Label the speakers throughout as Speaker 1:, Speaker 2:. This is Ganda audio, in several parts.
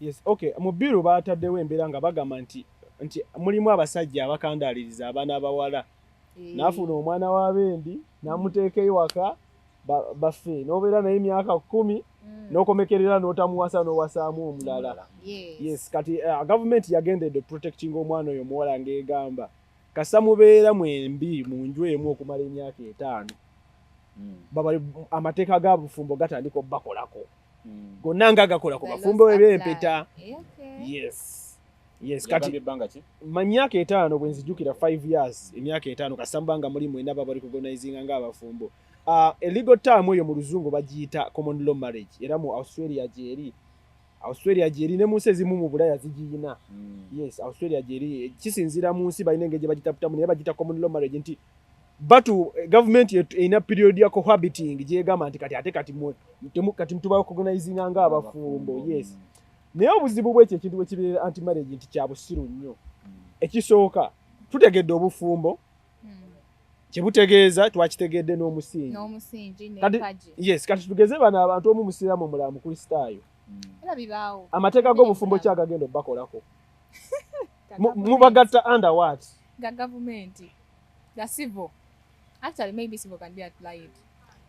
Speaker 1: Yes, okay. Mu biru bataddewo embeera nga bagamba nti mulimu abasajja abakandaliriza abaana abawala. Nafuna omwana wa bendi namuteeka ewaka baffe n'obeera naye emyaka 10 n'okomekerera n'otamuwasa n'owasaamu omulala. Yes, kati government yagendedde protecting omwana oyo muwala ng'egamba kasa mubeera mwembi mu nju emu okumala emyaka 5. Baba amateeka ga bufumbo gatandika obbakolako. Gonna nga gakola ku bafumbo b'empeta. Yes, kati myaka 5 bwe nzijukira 5 years, emyaka 5 kasambanga muri mwenda baba bali kugonizing nga abafumbo. Illegal term oyo mu luzungu bagiyita common law marriage. Era mu Australia jeri ne munsi ezimu mu Bulaya zigiyina. Yes, Australia jeri kisinzira mu nsi balina engeri bagitaputamu naye bagiyita common law marriage nti batu government ina period ya cohabiting jegamba nti kati mtuba organizing nga abafumbo. Yes, naye obuzibu bw'ekyo ekintu bwe kibeera anti marriage nti kya busiru nnyo. Ekisooka tutegedde obufumbo kyebutegeeza twakitegedde n'omusingi n'empagi. Yes, kati tugeze bano abantu omu musiramu omulala mu kristaayo amateeka g'obufumbo kyagagenda obbakolako mubagatta under what?
Speaker 2: The government, the civil. Actually, maybe civil can be applied.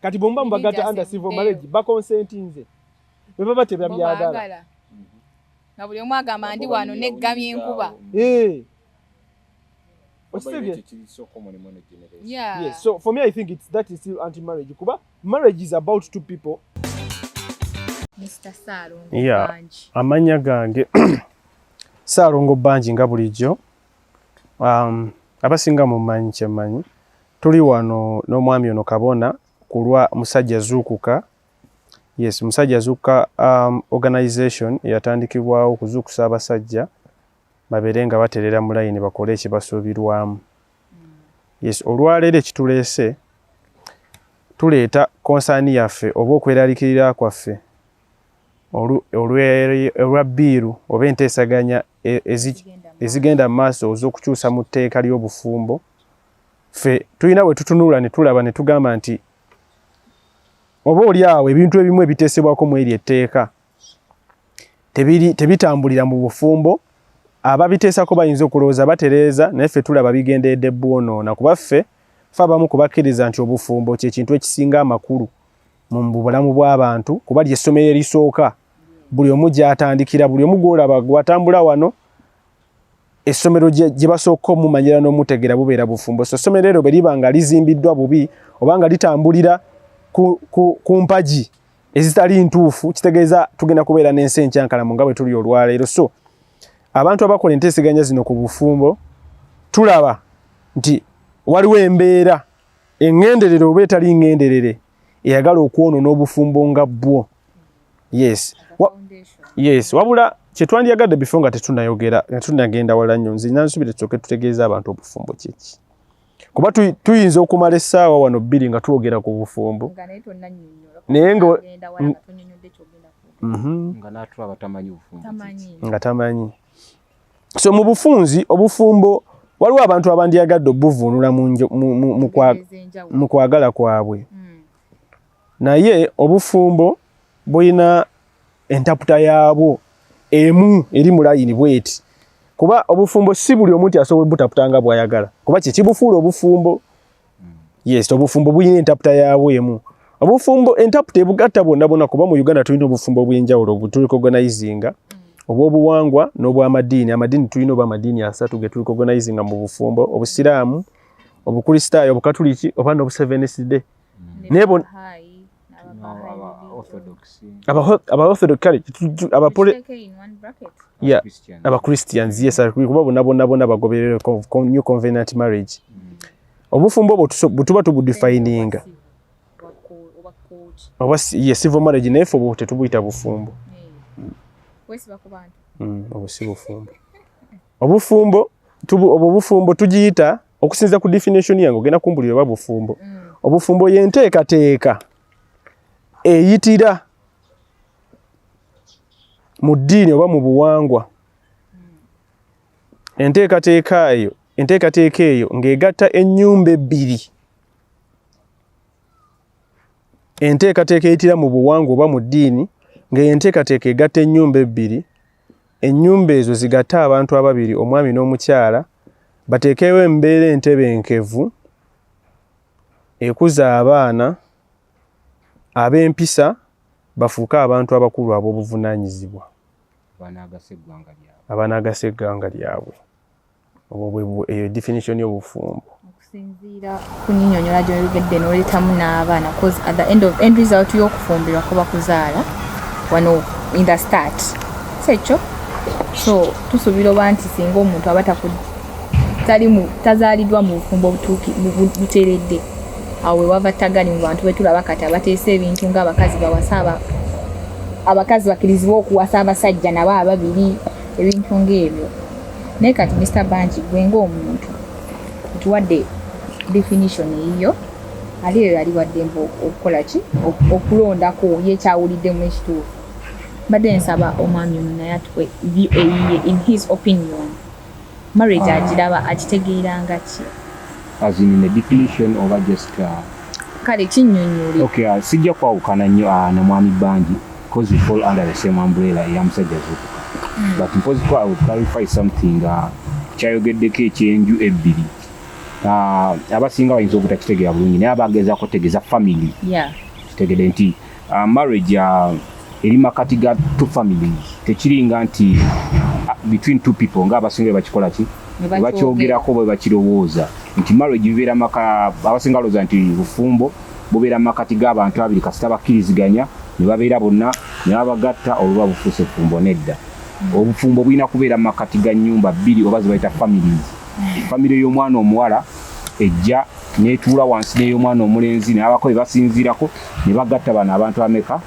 Speaker 1: Kati bomba mubagatta under civil marriage bakonsentinze beba tebyagala.
Speaker 2: Na buli omu agamba ndi wano neggamye enkuba. Yeah.
Speaker 1: Yes, so for me I think that is still anti-marriage. Kuba marriage is about two people.
Speaker 2: Mr. Sarongo
Speaker 3: Banji. Amanya gange Sarongo Banji nga bulijjo. Abasinga mu manyi kyemanyi. Tuli wano n'omwami ono Kabona kulwa musajja Zuukuka. Yes, musajja Zuukuka organization yatandikibwawo okuzuukusa abasajja babeerenga baterera mu line bakole ekibasuubirwamu. Yes, olwaleero ekituleese tuleeta konsaani yaffe oba okweraliikirira kwaffe olwa biiru oba enteesaganya ezigenda mu maaso ez'okukyusa mu tteeka ly'obufumbo. Ffe tulina bwe tutunula ne tulaba ne tugamba nti oba oli awo ebintu ebimu ebiteesebwako mu eryo etteeka tebitambulira mu bufumbo, ababiteesako bayinza okulowooza batereeza naye ffe tulaba bigenderedde bwonoona kuba ffe abamu kubakkiriza nti obufumbo kyekintu ekisinga amakulu mu bulamu bw'abantu kuba ly'essomero erisooka buli omu gy'atandikira, buli omu gw'olaba gw'atambula wano essomero gye basooka omumanyira n'omutegeera bubeera bufumbo. So essomero eryo bwe liba nga lizimbiddwa bubi oba nga litambulira ku mpagi ezitali ntuufu kitegeeza tugenda kubeera n'ensi enkyankalamu nga bwe tuli olwaleero. So abantu abakola enteeseganya zino ku bufumbo tulaba nti waliwo embeera eŋŋenderere oba etali ŋŋenderere eyagala okwonoona obufumbo nga bwo. Yes, wabula kyetwandiyagadde bifo nga tetunagenda wala nnyo nze nansubire tusooke tutegeeza abantu obufumbo kyeki kuba tuyinza okumala essaawa wano 2 nga twogera ku bufumbo naye nga tamanyi. So mu bufunzi obufumbo waliwo abantu abandiyagadde obuvuunula mu kwagala kwabwe naye obufumbo bulina entaputa yaabwo emu eri mu layini bweti kuba obufumbo si buli omuntu asobola butaputa nga bw'ayagala kuba kibufuula obufumbo. Yes, obufumbo bulina entaputa yaabwo emu. Obufumbo entaputa ebugatta bwonna bwonna kuba mu Uganda tulina obufumbo obw'enjawulo obutulikoganizinga obw'obuwangwa n'obw'amadiini. Amadiini tulina oba amadiini 3 ge tulikoganizinga mu bufumbo: obusiraamu, obukristaayo, obukatuliki oba n'obuseventh day. Nebo Aba-Orthodox kale Aba-Christians, yes, kuba bonna bagoberera New Covenant marriage. Obufumbo butuba tubudefininga oba civil marriage naye ffe tetubuyita bufumbo. Obwo si bufumbo. Obufumbo tugiyita okusinza ku definition yange ogenda kumbulira oba bufumbo. Obufumbo yenteekateeka eyitira mu ddiini oba mu buwangwa. Enteekateeka eyo ng'egatta ennyumba 2. Enteekateeka eyitira mu buwangwa oba mu ddiini ng'enteekateeka egatta ennyumba 2 ennyumba ezo zigatte abantu ababiri omwami n'omukyala bateekewo embeera entebenkevu ekuza abaana ab'empisa bafuuke abantu abakulu ab'obuvunaanyizibwa abanaagasa eggwanga lyabwe. Eyo definition y'obufumbo.
Speaker 2: Okusinziira ku nnyinnyonnyola gy'oyogedde n'oleetamu n'abaana cause at the end result y'okufumbirwa kuba kuzaala wano in the start sekyo. So tusuubira oba nti singa omuntu aba tazaaliddwa mu bufumbo buteeredde awo weva tagali mu bantu betulaba kati abateesa ebintu ng'abakazi bawasa abakazi bakkirizibwa okuwasa abasajja nabo ababiri ebintu ng'ebyo. Naye kati Mr. Banji gwe ng'omuntu tuwadde definition eyiyo ali eyo yali waddembe okukola ki okulondako yekyawuliddemu ekituufu. Badde nsaba omwami naye atuwe eyiye in his opinion marriage agitegeeranga ki?
Speaker 4: As in a definition or just
Speaker 2: kale kinnyonnyole.
Speaker 4: Okay, sijja kwawukana nnyo na mwami Banji because we fall under the same umbrella ya musajja Zuukuka. But because I will clarify something kyayogeddeko ekyenju ebbiri abasinga bayinza obutakitegeera bulungi naye abagezaako kutegeeza family kitegedde nti marriage eri makati ga two families tekiringa nti between two people ng'abasinga bakikola ki bakyogerako bwe bakirowooza nti marriage bibeera maka abasinga balowooza nti bufumbo bubeera makati g'abantu abiri kasita bakkiriziganya ne babeera bonna ne babagatta olwa bufuuse bufumbo nedda. Obufumbo bulina kubeera makati ga nnyumba bbiri oba ze bayita families. Family y'omwana omuwala ejja neetuula wansi n'ey'omwana omulenzi n'abako basinziirako ne bagatta bano abantu ameka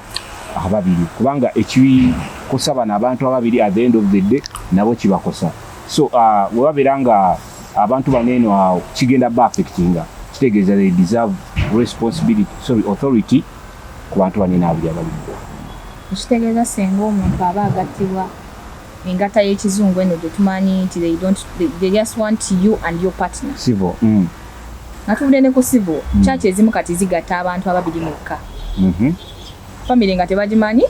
Speaker 4: ababiri kubanga ekibikosa bano abantu ababiri at the end of the day nabo kibakosa. So bwe babeera nga abantu baneeno kigenda affectinga kitegeeza they deserve authority ku bantu baneeno abiri ababiri.
Speaker 2: Ekitegeeza singa omuntu aba agattibwa engata y'ekizungu eno gye tumanyi nti they just want you and your partner.
Speaker 4: Civil.
Speaker 2: Natudde ne ku civil church ezimu kati zigatta abantu ababiri mukka. Family nga tebagimanyi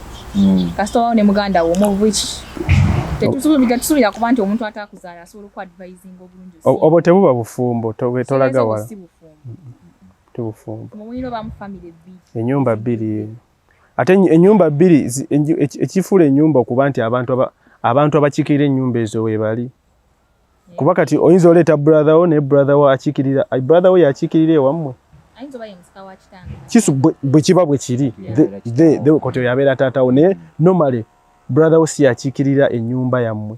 Speaker 2: kasita wawo ne muganda wo mu which tetusuubira kuba nti omuntu atakuzaala asobola okuadvising obulungi.
Speaker 3: Obwo tebuba bufumbo tolaga wala. Tebufumbo.
Speaker 2: Mumuyiro ba mu family bbiri.
Speaker 3: Ennyumba bbiri. Ate ennyumba bbiri ekifuula ennyumba okuba nti abantu abakiikirira ennyumba ezo weebali. Kuba kati oyinza oleeta brother wo ne brother wo akiikirira brother wo yakiikirira ewammwe.
Speaker 2: Ayinza oba ye musika wa kitange.
Speaker 3: Kisu bwe kiba bwe kiri koto yabeera taata wo naye normally brother wo si yakiikirira ennyumba yammwe.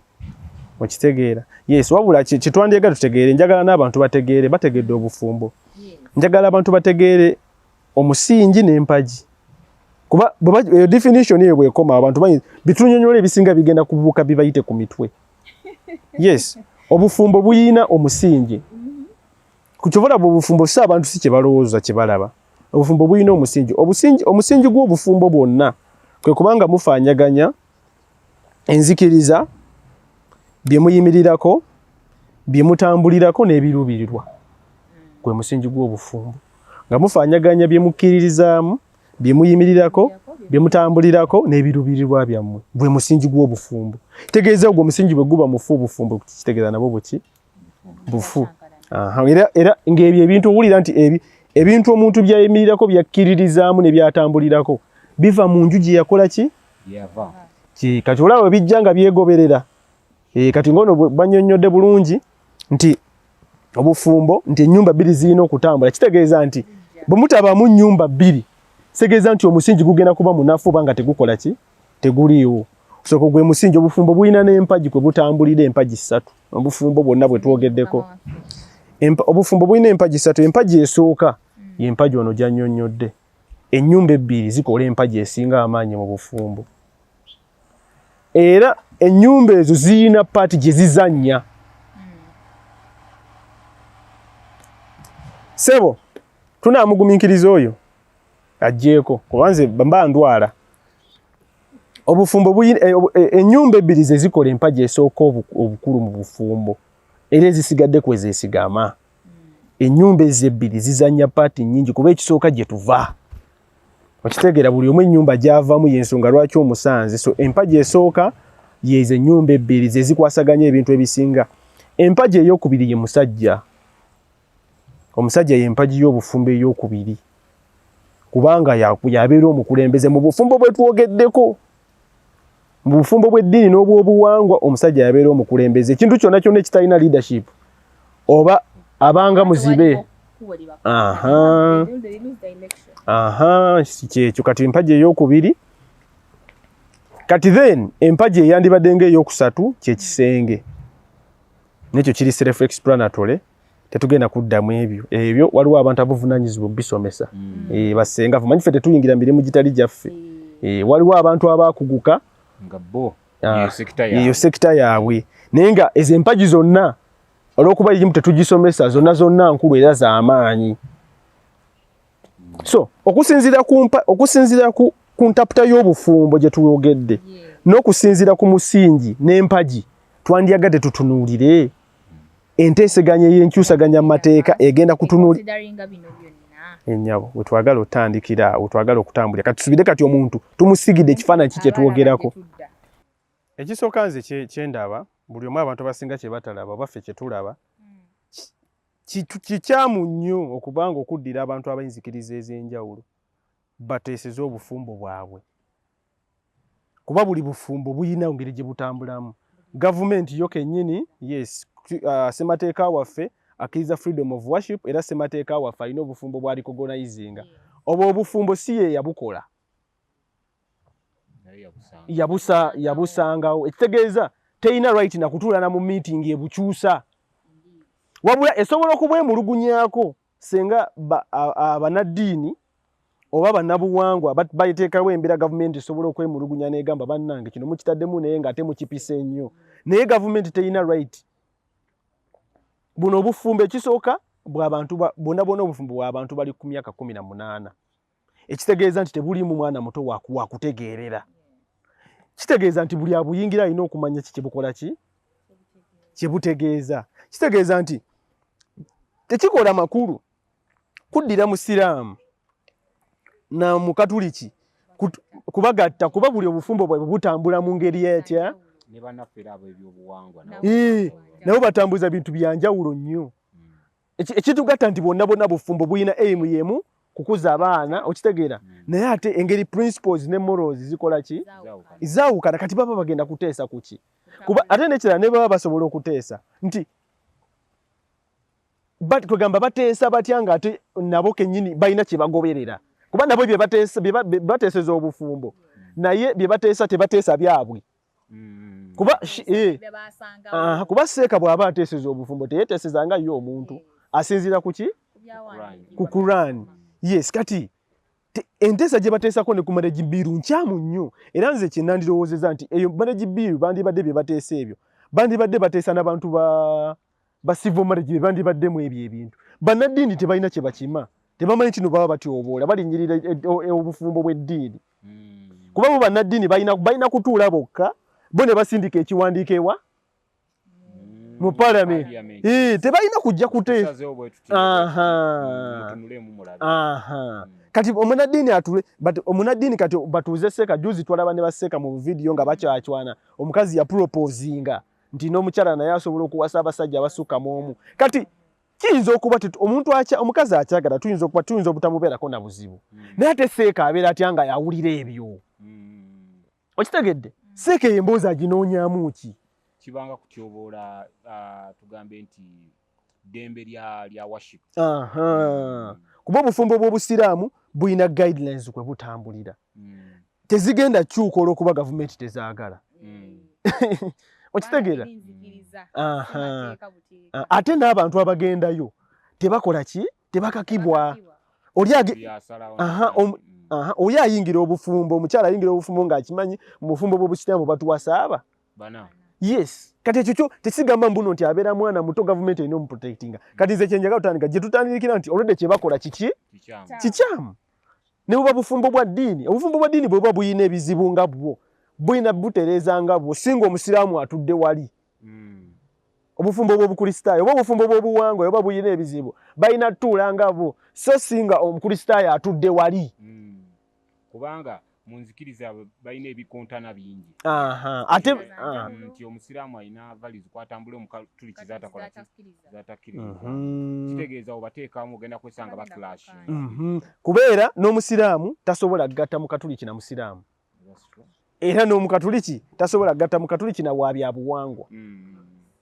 Speaker 3: Okitegeera? Yes, wabula kitwandyega tutegeere njagala n'abantu bategedde obufumbo. Njagala abantu bategeere omusingi n'empagi. Kuba definition eyo bwekoma abantu bitunyonyola ebisinga bigenda kubuuka bibayite ku mitwe. Yes, obufumbo buyina omusingi. Kukyobala obufumbo si abantu si kye balowooza kye balaba. Obufumbo buyina omusingi. Omusingi gw'obufumbo bwonna kwe kubanga mufaanyaganya enzikiriza bye muyimirirako bye mutambulirako n'ebiruubirirwa. Gwe musingi gw'obufumbo. Nga mufaanyaganya bye mukkiririzaamu bye muyimirirako bye mutambulirako n'ebiruubirirwa byammwe. Gwe musingi gw'obufumbo. Tegeeza ogwo omusingi bwe guba mufu obufumbo kitegeeza nabwo buki bufu. Era ng'ebyo ebintu owulira nti ebintu omuntu byayimirirako byakkiririzaamu ne byatambulirako biva mu nju gye yakola ki? Kati olaba bijja nga byegoberera. Kati ngono banyonnyodde bulungi nti obufumbo nti ennyumba bbiri zirina okutambula. Kitegeeza nti bwe mutabamu nnyumba bbiri kitegeeza nti omusingi gugenda kuba munafu oba nga tegukola ki? Teguliiwo. Soko gwe musingi obufumbo buyina n'empagi kwe butambulira empagi 3. Obufumbo bwonna bwe twogeddeko. Obufumbo buyina empagi 3. Empagi esooka y'empagi ono gy'annyonnyodde. Ennyumba ebbiri zikola empagi esinga amaanyi mu bufumbo. Era ennyumba ezo zirina paati gye zizannya. Sebo, tunaamugumiikiriza oyo ajjeeko kubanze mba ndwala. Obufumbo buyina ennyumba ebbiri ze zikola empagi esooka obukulu mu bufumbo. Era ezisigadde kwezeesigama. Ennyumba ezo ebbiri zizannya paati nnyingi kuba ekisooka gye tuva. Okitegeera buli omu ennyumba gy'avamu y'ensonga lwaki omusanze. So empagi esooka yeze ennyumba ebbiri ze zikwasaganya ebintu ebisinga. Empagi ey'okubiri ye musajja. Omusajja ye empagi y'obufumbo ey'okubiri. Kubanga yabeera omukulembeze mu bufumbo bwe twogeddeko. Mu bufumbo bw'eddiini n'obw'obuwangwa omusajja yabeera omukulembeze. Ekintu kyonna kyonna ekitalina leadership oba abanga muzibe. Kyekyo kati empagi ey'okubiri. Kati then empagi eyandibadde ng'ey'okusatu kyekisenge. Nekyo kiri self-explanatory. Tetugenda kuddamu ebyo waliwo abantu abavunaanyizibwa bisomesa. Basenga manyi ffe tetuyingira mirimu gitali gyaffe. Waliwo abantu abakuguka
Speaker 4: nga bo
Speaker 3: yeyo sekita yaabwe. Naye nga ezo empagi zonna olw'okuba erimu tetugisomesa zonna nkulu era z'amaanyi. So okusinziira ku ntaputa y'obufumbo gye tuyogedde n'okusinziira ku musingi n'empagi twandyagadde tutunuulire enteeseganya y'enkyusaganya mu mateeka egenda kutunuulira ennyabo we twagala otandikira we twagala okutambulira kati tusubire kati omuntu tumusigidde ekifaananyi ki kye twogerako. Ekisooka nze kyendaba buli omu abantu abasinga kye batalaba baffe kye tulaba kikyamu nnyo okubanga okuddira abantu abayinzikiriza ez'enjawulo bateeseza obufumbo bwabwe kuba buli bufumbo buyina ngeri gye butambulamu. Gavumenti yo kennyini yes ssemateeka waffe akkiriza freedom of worship era ssemateeka waffe alina obufumbo bw'alicognizinga. Obwo obufumbo si ye yabukola yabusangawo. Ekitegeeza teyina right na kutuulana mu meeting ebukyusa wabula esobola okubwemulugunyako senga abanaddiini oba bannabuwangwa bayiteekawo embeera gavumenti esobola okwemulugunya n'egamba bannange kino mukitaddemu naye ng'ate mukipisa ennyo. Naye gavumenti teyina right. Buno obufumbo ekisooka bw'abantu bonna obufumbo bw'abantu bali ku myaka 18. Ekitegeeza nti tebulimu mwana muto wakutegeerera. Kitegeeza nti buli abuyingira alina okumanya kiki bukola ki kye butegeeza. Kitegeeza nti tekikola makulu kuddira musiraamu na mukatuliki kubagatta kuba buli obufumbo bwabwe butambula mu ngeri etya
Speaker 4: ne bannaffe abo ebyobuwangwa
Speaker 3: nabo batambuza bintu byanjawulo nnyo. Ekitugatta nti bonna bufumbo buyina aimu yemu kukuza abaana okitegeera naye ate engeri principles ne morals zikola ki zaawukana kati baba bagenda kuteesa kuki kuba ate nekirala ne baba basobola okuteesa nti twegamba bateesa batya nga ate nabo kennyini balina kye bagoberera kuba nabo bye bateeseza obufumbo naye bye bateesa tebateesa byabwe kuba seeka bw'aba ateeseza obufumbo teyeteesezanga yo omuntu asinziira kuki ku Quran. Yes kati enteesa gye bateesako ne ku marriage bill nkyamu nnyo era nze kye nandirowoozeza nti eyo marriage bill bandibadde bye bateesa ebyo bandibadde bateesa n'abantu ba civil marriage bandibaddemu ebyo ebintu. Bannaddiini tebalina kye bakima tebamanyi kino baba batyoboola balinyirira obufumbo bw'eddiini kuba bo bannaddiini balina kutuula bokka bo ne basindika ekiwandiiko ewa mu parliament tebalina kujja kuteesa. Kati omunaddiini atule omunaddiini kati batuuze seeka juzi twalaba ne baseeka mu video nga bakyacwana omukazi ya proposinga nti n'omukyala naye asobola okuwasa abasajja abasukka mu omu. Kati kiyinza okuba omukazi akyagala tuyinza obutamubeerako na buzibu naye ate seeka abeera atya nga yawulira ebyo okitegedde seeka eyo emboozi aginoonyamu ki
Speaker 4: kibanga kutyoboola tugambe nti ddembe lya worship.
Speaker 3: Kuba obufumbo bw'obusiraamu buyina guidelines kwe butambulira tezigenda kyuka olw'okuba gavumenti tezaagala okitegeera ate n'abantu abagendayo tebakola ki tebakakibwa oli ayingira obufumbo omukyala ayingira obufumbo ng'akimanyi mu bufumbo bw'obusiraamu batuwasaaba yes kati ekyo tekisigamba mbuno nti abeera mwana muto gavumenti erina omuprotectinga kati nze kyenjaga kutandika gye tutandikira nti olwedde kye bakola kikyamu ne buba bufumbo bwa ddiini obufumbo bwa ddiini bwe buba buyina ebizibu nga bwo buyina butereeza nga bwo singa omusiraamu atudde wali obufumbo bw'obukristaayo oba obufumbo bw'obuwangwa oba buyina ebizibu balina tuula nga bwo so singa omukristaayo atudde wali
Speaker 4: kubanga munzikiriza balina ebikontana bingi
Speaker 3: ate
Speaker 4: nti omusiraamu alina valizi kwatambula omukatuliki zatakola zatakiriza kitegeeza obateekamu ogenda kwesanga baklash
Speaker 3: kubeera n'omusiraamu tasobola gatta mukatuliki na musiraamu era n'omukatuliki tasobola gatta mukatuliki na wabyabuwangwa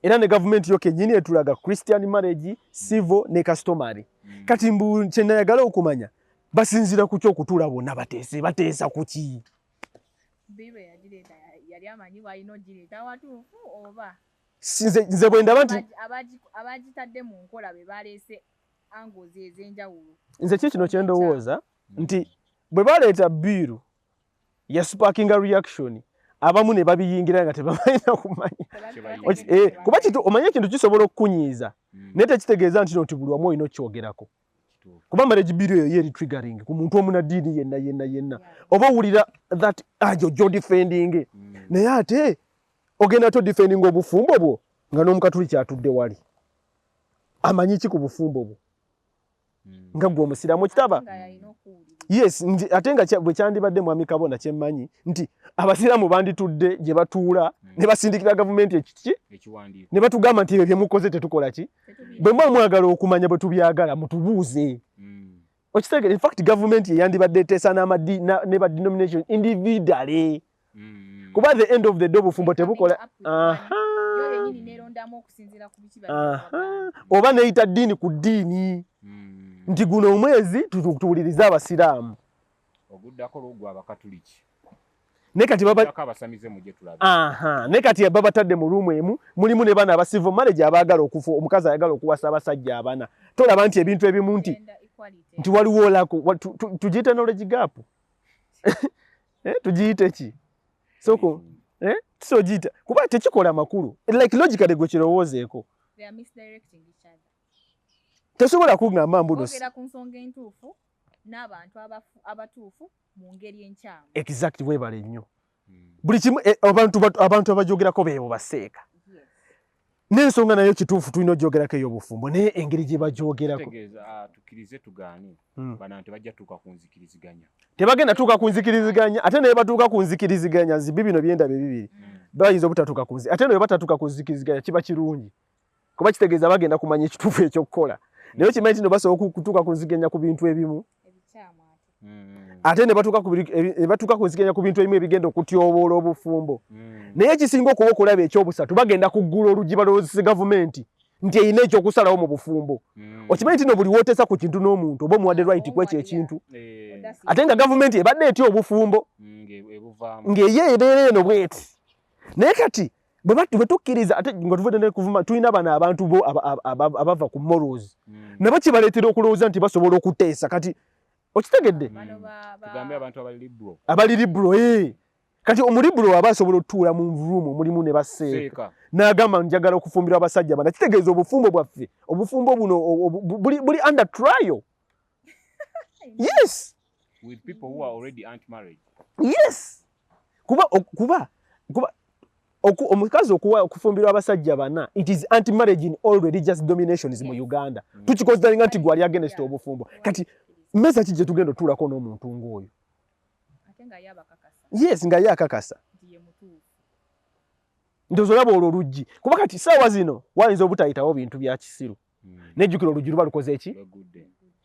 Speaker 3: era ne gavumenti yo kennyini etulaga Christian marriage civil ne customary kati mbu kyenayagala okumanya basinzira ku ky'okutuula bonna bateesa ku ki
Speaker 2: bibe yagireeta yali amanyi walina ogireeta watuufu oba
Speaker 3: nze bwe ndaba nti
Speaker 2: abagitadde mu nkola be baleese angozi ez'enjawulo
Speaker 3: nze kino kye ndowooza nti bwe baleeta biiru ya sparkinga reaction abamu ne babiyingira nga tebamalina kumanya kuba omanye ekintu kisobola okukunyiiza naye tekitegeeza nti buli wamu olina okyogerako kuba marriage bill eyo yeri triggering ku muntu omunaddiini yenna oba owulira that jo defending naye ate ogenda to defending obufumbo bwo nga n'omukatuliki atudde wali amanyi ki ku bufumbo bwo nga gwe omusiraamu kitaba yes ate nga bwe kyandibadde mwami Kabona kyemmanyi nti abasiraamu banditudde gye batuula ne basindikira gavumenti ekiki ne batugamba nti ebyo bye mukoze tetukola ki bwe mwagala okumanya bwe tubyagala mutubuuze okitegeera in fact gavumenti yandibadde eteesa ne ba denomination individually kuba the end of the day obufumbo tebukola oba neyita ddiini ku ddiini nti guno omwezi tuwulirize abasiraamu
Speaker 4: oguddako lugwa abakatuliki
Speaker 3: ne kati
Speaker 4: abasamize muje tulabe
Speaker 3: ne kati babatadde mu ruumu emu mulimu ne bana aba civil marriage abaagala okufa omukazi ayagala okuwasa abasajja abana tolaba nti ebintu ebimu nti waliwo olako tugiyite knowledge gap tugiyite ki soko tisogiyita kuba tekikola makulu like logically gwe kirowoozeeko tesobola kungamba
Speaker 2: mbuogera ku nsonga entuufu n'abantu abatuufu mu ngeri enkyamu
Speaker 3: exactly webale nnyo buli kimu abantu abagyogerako beebo baseeka n'ensonga nayo kituufu tulina ogyogerako ey'obufumbo naye engeri gye bagyogerako
Speaker 4: tukkirize tugaane bana tebajja tuuka ku nzikiriziganya
Speaker 3: tebagenda tuuka ku nzikiriziganya ate naye batuuka ku nzikiriziganya zibi bino byendabye bibiri bayinza obutatuuka ku ate naye batatuuka ku nzikiriziganya kiba kirungi kuba kitegeeza bagenda kumanya ekituufu ekyokukola naye kimanyi nti basobola okutuuka ku nziganya ku bintu ebimu ate ne batuuka ku nziganya ku bintu ebimu ebigenda okutyoboola obufumbo naye ekisinga okuba okulaba ekyobusatu bagenda kuggula oluggi balowoozesa gavumenti nti eyina ekyokusalawo mu bufumbo okimanyi nti no buli wooteesa ku kintu n'omuntu oba omuwadde right kwekyo ekintu ate nga gavumenti ebadde etya obufumbo ng'eye ebeera eno bweti naye kati bwe tukkiriza ate nga tuvudde ne kuvuma tulina bano abantu bo abava ku morals nabo kibaleetera okulowooza nti basobola okuteesa kati okitegedde
Speaker 4: tugambe abantu
Speaker 3: abali liberal kati omulibero aba asobola otuula mu nvurumu mulimu ne baseeka n'agamba njagala okufumbirwa abasajja bana kitegeeza obufumbo bwaffe obufumbo buno buli under trial yes
Speaker 4: with people who are already anti-marriage
Speaker 3: yes kuba omukazi okufumbirwa abasajja bana it is anti-marriage in all religious dominations mu Uganda tukikozalinga nti gwali against obufumbo kati mmeza kijje tugenda otuulako n'omuntu ng'oyo yes nga ye akakasa ndozo laba olwo oluggi kuba kati saawa zino wayinza obutayitawo bintu bya kisiru nejjukira oluggi luba lukoze eki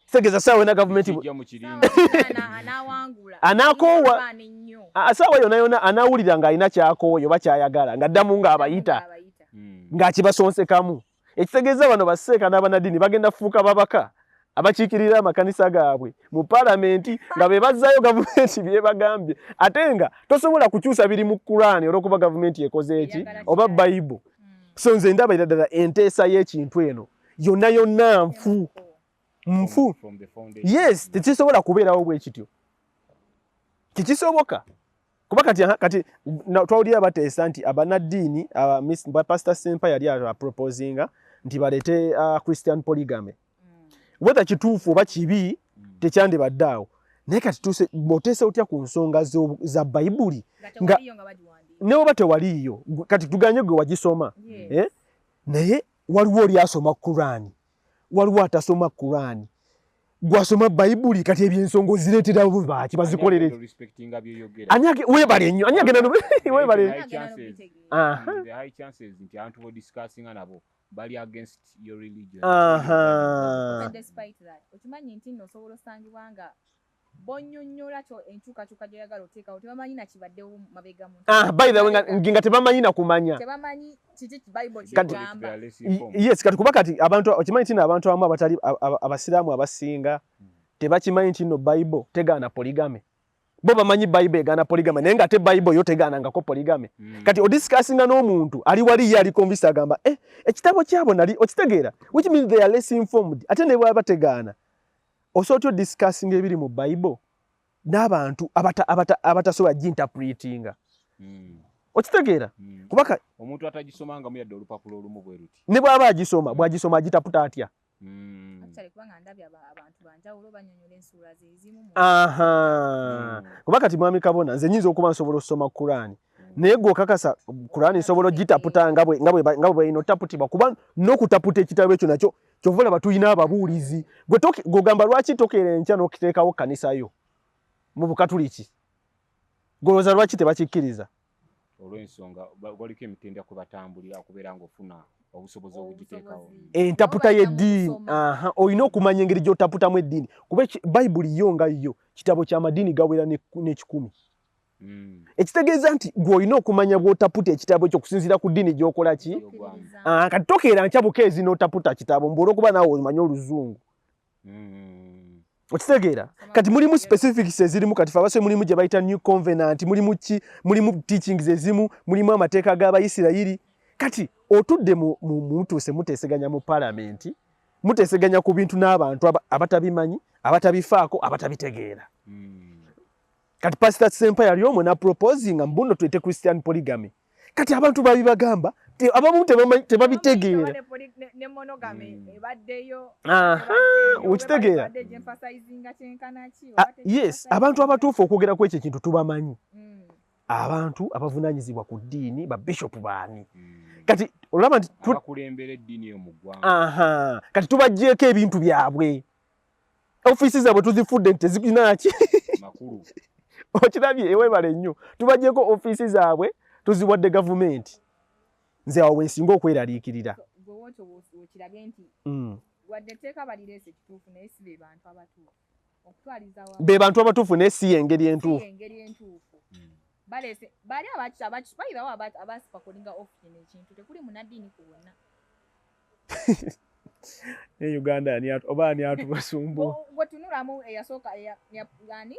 Speaker 3: segeza saawa na gavumenti anakoowa saawa yona yona anawulira ng'alina kyakooyo oba kyayagala ng'addamu ng'abayita ng'akibasonsekamu ekitegeeza bano baseeka n'abanaddiini bagenda kufuuka babaka abakiikirira amakanisa gaabwe mu paalamenti nga be bazzayo gavumenti bye bagambye ate nga tosobola kukyusa biri mu Qur'ani olw'okuba gavumenti ekoze eki oba Bible so nze ndaba era ddala enteesa y'ekintu eno yonna yonna nfu yes tekisobola kubeerawo bwe kityo tekisoboka kuba kati twawulira bateesa nti abanaddiini Pastor Sempa yali aproposinga nti balete Christian polygamy whether kituufu oba kibi tekyandibadde awo naye kati bw'oteesa otya ku nsonga za Bayibuli nga ne oba tewaliiyo kati tuganye gwe wagisoma naye waliwo oli asoma Qur'ani waliwo atasoma Qur'ani gwasoma Bayibuli kati ebyensongo zireetera bo baki bazikolere anyage webale nnyo anyage nano webale
Speaker 4: the high chances nti abantu bo discussing nabo bali against your religion
Speaker 2: despite that okimanyi nti no sobola osangibwanga bonyonyola kyo enkyukakyuka gy'oyagala oteekawo tebamanyi nakibaddewo mabega mu
Speaker 3: by the way nga tebamanyi nakumanya
Speaker 2: tebamanyi kiki Bible kigamba
Speaker 3: yes kati kuba kati abantu okimanyi nti abantu abamu abatali abasiraamu abasinga tebakimanyi nti no Bible tegaana polygamy bo bamanyi Bible egaana polygamy naye nga te Bible yo tegaanangako polygamy kati odiscussinga n'omuntu ali wali ye ali convince agamba ekitabo kyabo nali okitegeera which means they are less informed ate ne bwaba tegaana osobola discussing ebiri mu Bible n'abantu abatasobola ginterpretinga okitegeera kubaka
Speaker 4: omuntu atagisomanga mu yadde olupapula olumu bwe ruti
Speaker 3: ne bwaba bwagisoma agitaputa atya
Speaker 2: actually kubanga ndabye abantu banjawulo banyonyola ensuula zezimu
Speaker 3: kuba kati mwami Kabona nze nyinza okuba nsobola okusoma Kurani naye gwe okakasa Kurani nsobola ogitaputa nga bwe inotaputibwa kuba n'okutaputa ekitabo ekyo nakyo kyovula batuyina ababuulizi gwe gamba lwaki tokeera enkya n'okiteekawo kanisayo mu Bukatuliki golooza lwaki tebakikkiriza
Speaker 4: olw'ensonga waliko emitendera kwe batambulira okubeera ng'ofuna obusobozi obugiteekawo
Speaker 3: entaputa y'eddiini olina okumanya engeri gy'otaputamu eddiini kuba Bayibuli yo nga yo kitabo ky'amadiini gawera n'ekikumi ekitegeeza nti gwe olina okumanya bw'otaputa ekitabo ekyo okusinziira ku ddiini gy'okola ki kati tokeera nkya bukeezi n'otaputa kitabo mbu olw'okuba naawe omanyi Oluzungu okitegeera kati mulimu specifics ezirimu kati fabase mulimu gye bayita New Covenant mulimu teachings ezimu mulimu amateeka g'Abayisirayiri kati otudde mutuuse muteeseganya mu parliament muteeseganya ku bintu n'abantu abatabimanyi abatabifaako abatabitegeera kati Pastor Sempa yali omwe na proposing mbuno tuyite Christian polygamy kati abantu babibagamba abamu tebabitegeera
Speaker 2: ne monogamy ebaddeyo
Speaker 3: okitegeera yes abantu abatuufu okwogera ku ekyo ekintu tubamanyi abantu abavunaanyizibwa ku ddiini babishopu baani kati olaba nti
Speaker 4: abakulembera eddiini yo mu ggwanga
Speaker 3: kati tubaggyeko ebintu byabwe ofiisi zaabwe tuzifudde nti tezikinaki
Speaker 4: makulu
Speaker 3: okirabye ewebale nnyo tubaggyeko ofiisi zaabwe tuziwadde gavumenti nze awo wensinga okweraliikirira
Speaker 2: okirabye nti wadde teeka balirese ekituufu naye si be bantu abatuufu okutwaliza
Speaker 3: be bantu abatuufu naye si engeri entuufu
Speaker 2: balese bali abakibayirawo abasipakolinga ofini ekintu tekuli munaddiini ku bonna
Speaker 3: ne Uganda oba ani atubasumbu
Speaker 2: gwe tunulamu eyasooka yani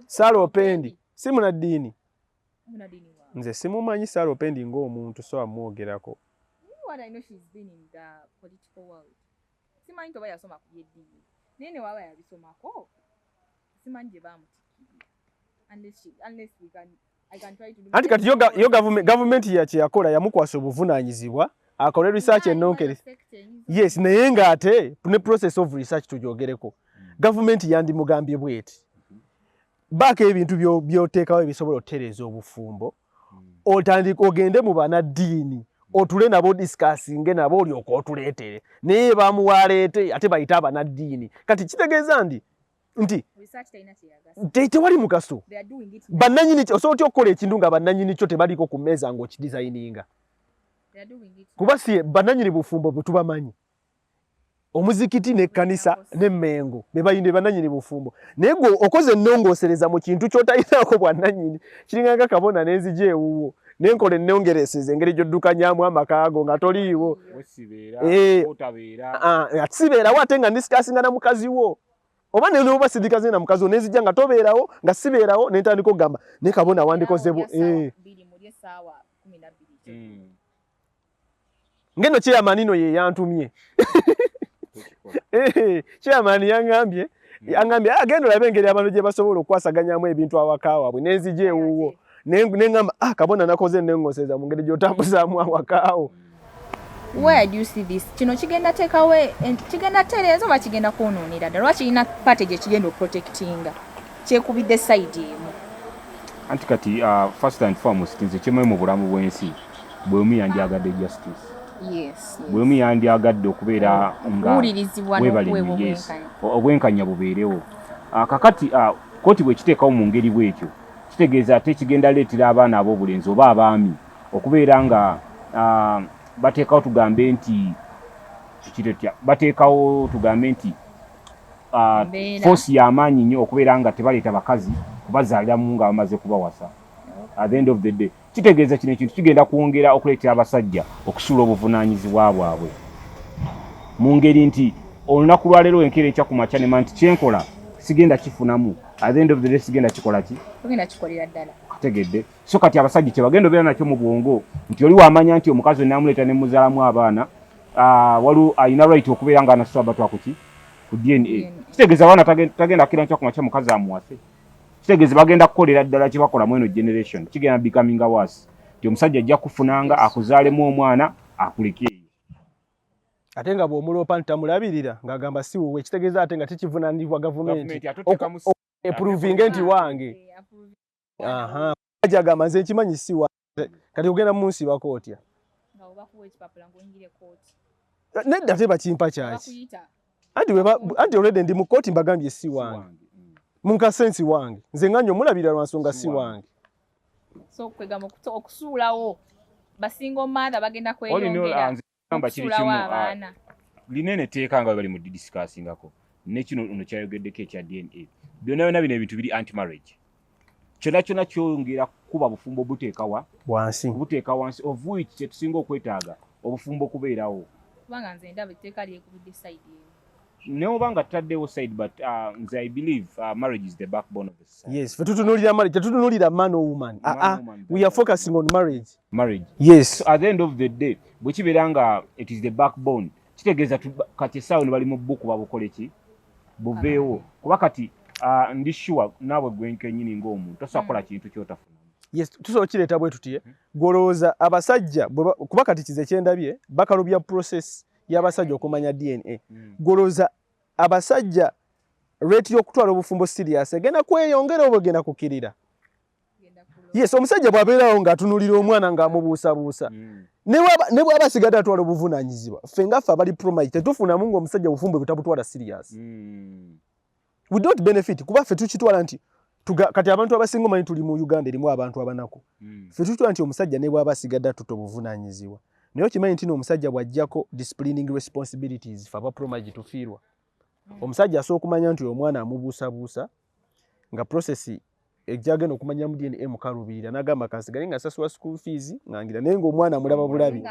Speaker 3: Sarah Opendi si munaddiini nze simumanyi Sarah Opendi ng'omuntu so amwogerako
Speaker 2: what I know she's been in the political world simanyi toba yasoma ku byeddiini naye ne waba yabisomako simanyi gye unless I can try to do
Speaker 3: anti kati yo government yakola yamukwasa obuvunaanyizibwa akole research enonkere yes naye ng'ate ne process of research tugyogereko government yandimugambye bweti baako ebintu byoteekawo ebisobola otereeza obufumbo otandika ogende mu banaddiini otule nabo discussinge nabo olyoka otuleetere naye bamuwaleete ate bayita abanaddiini kati kitegeeza nti tewali mugaso bannanyini osobola otya okukola ekintu nga bannanyini kyo tebaliko ku mmeeza ng'okidesigninga kuba si bannanyini bufumbo bwe tubamanyi omuzikiti n'ekkanisa n'emmengo be bayinde bannanyini bufumbo naye gwe okoze ennongoosereza mu kintu ky'otalinaako bwannanyini kiringanga Kabona n'enzija ewuwo n'enkola ennongereeseza engeri gy'oddukanyaamu amakaago nga toliiwo sibeerawo ate nga ndisikasinga na mukazi wo oba neoba sindikaze na mukazi wo n'enzija nga tobeerawo nga sibeerawo n'entandika okugamba ne Kabona wandikozebu ngeno chairman ye yantumye chairman yangambye agenda olabe engeri abantu gye basobola okwasaganyamu ebintu awaka waabwe n'enzija ewuwo nengamba Kabona nakoze nengoseza mu ngeri gy'otambuzaamu awakaawo.
Speaker 2: Where do you see this? Kino kigenda tekawe kigenda terezo ba kigenda kwonoonera ddala lwaki ina pate gye kigenda protectinga kyekubidde side emu
Speaker 4: anti kati first and foremost nze kimwe mu bulamu bw'ensi bwe omu yanjagadde justice
Speaker 2: Yes.
Speaker 4: bwe omu yandyagadde okubeera nga
Speaker 2: okuwulirizibwa
Speaker 4: webalemi, yes, obwenkanya bubeerewo. Kakati kooti bwe kiteekawo mu ngeri bw'ekyo kitegeeza ate kigenda leetera abaana ab'obulenzi oba abaami okubeera nga bateekawo tugambe nti force y'amaanyi nnyo okubeera nga tebaleeta bakazi kubazaaliramu nga bamaze kubawasa. At the end of the day kitegeeza kino ekintu kigenda kwongera okuleetera abasajja okusuula obuvunaanyizibwa bwabwe mu ngeri nti olunaku lwaleero enkeera enkya ku makya ne manya nti kyenkola sigenda kifunamu. At the end of the day sigenda kikola ki?
Speaker 2: Tugenda kikolera ddala.
Speaker 4: Kategedde. So kati abasajja kye bagenda obeera nakyo mu bwongo nti oli wamanya nti omukazi we naamuleeta ne muzaalamu abaana waliwo alina right okubeera nga anasusa abatwa ku ki? Ku DNA. Kitegeeza abaana tagenda kukira nkya ku makya mukazi amuwase. Kitegeeza bagenda kukolera ddala kye bakola mu eno generation. Kigenda becoming worse. Nti omusajja ajja kufunanga akuzaalemu omwana akuleke eyo.
Speaker 3: Ate nga bw'omuloopa nti tamulabirira ng'agamba si wuwe, kitegeeza ate nga tekivunaanibwa gavumenti epruvinge nti wange. Ajja agamba nze nkimanyi si wange, kati ogenda munsiibako otya? Nedda tebakimpa kyaki. Anti olwedde ndi mu kooti mbagambye si wange. Munkasensi wange. Nze nga nnyo mulabira lwa nsonga si wange.
Speaker 2: So kwegamba okusuulawo basinga omaatha bagenda kweyongera.
Speaker 4: Linene teeka nga bali mu discussingako nekino ono kyayogeddeko ekya DNA byonna bino ebintu biri anti marriage kyonna kyongera kuba bufumbo buteeka wansi of which kyetusinga okwetaaga obufumbo kubeerawo
Speaker 2: kubanga nze ndaba etteeka lyekubidde side
Speaker 4: neoba nga tutaddewo side but nze I believe marriage is the backbone of the society.
Speaker 3: Yes, tutunuulira marriage, tetutunuulira man or woman. We are focusing on marriage.
Speaker 4: Yes. So at the end of the day bwe kibeera nga it is the backbone kitegeeza kati essaawo ne bali mu bbuku babukole ki buveewo kuba kati ndi sure naawe gwenkenyini ng'omuntu tosobola kukola kintu ky'otafuna.
Speaker 3: Yes, tusobola kireeta bwe tuti golowooza abasajja kuba kati kize kyendabye bakalubya process y'abasajja okumanya DNA. Golowooza abasajja rate y'okutwala obufumbo serious egenda kweyongera oba egenda kukirira? Yes, omusajja bw'abeerawo ng'atunuulira omwana ng'amubuusabuusa ne bw'aba asigadde atwala obuvunaanyizibwa ffe ngaffe abali promite tetufunamu ng'omusajja obufumbo butabutwala serious. We don't benefit kuba ffe tukitwala nti kati abantu abasinga omanyi tuli mu Uganda erimu abantu abanaku. Ffe tukitwala nti omusajja ne bw'aba asigadde atuta obuvunaanyizibwa naye okimanyi nti omusajja bw'ajjako disciplining responsibilities ffe aba promite tufiirwa. Omusajja asooka okumanya nti omwana amubuusabuusa nga process ejjagenda okumanya mu DNA mukalubirira n'agamba kansigale nga asasula school fees ngangira naye ng'omwana amulaba bulabi.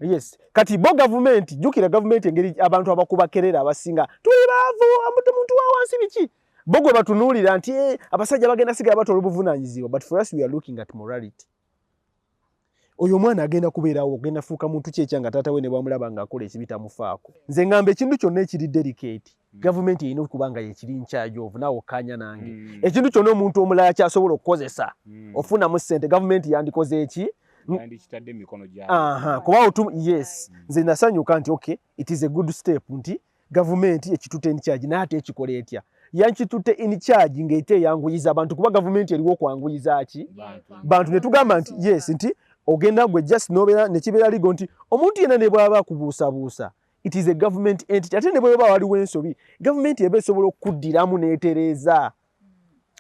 Speaker 3: Yes, kati bo gavumenti jjukira gavumenti engeri abantu abakubakerera abasinga tuli baavu omuntu wa wansi biki bo gwe batunuulira nti abasajja bagenda sigala batwala obuvunaanyizibwa but for us we are looking at morality. Oyo mwana agenda kubeerawo ogenda fuuka muntu kyekyanga taata we ne bwamulaba ng'akola ekibi tamufaako. Nze ngamba ekintu kyonna ekiri delicate gavumenti erina okuba nga yekiri nkyaji ovu naawe okkaanya nange. Ekintu kyonna omuntu omulala kyasobola okukozesa ofunamu ssente gavumenti yandikoze eki?
Speaker 4: Yandikitadde emikono gyabwe.
Speaker 3: Kuba yes, nze nasanyuka nti okay, it is a good step nti gavumenti ekitutte in charge naye ate ekikola etya. Yankitutte in charge ng'ete eyanguyiza abantu kuba gavumenti eriwo okwanguyiza ki? Bantu ne tugamba nti yes nti ogenda gwe just nobeera ne kibeera ligo nti omuntu yenna ne bw'aba akubuusabuusa it is a government entity ate ne bw'eba waliwo ensobi gavumenti eba esobola okuddiramu n'etereeza.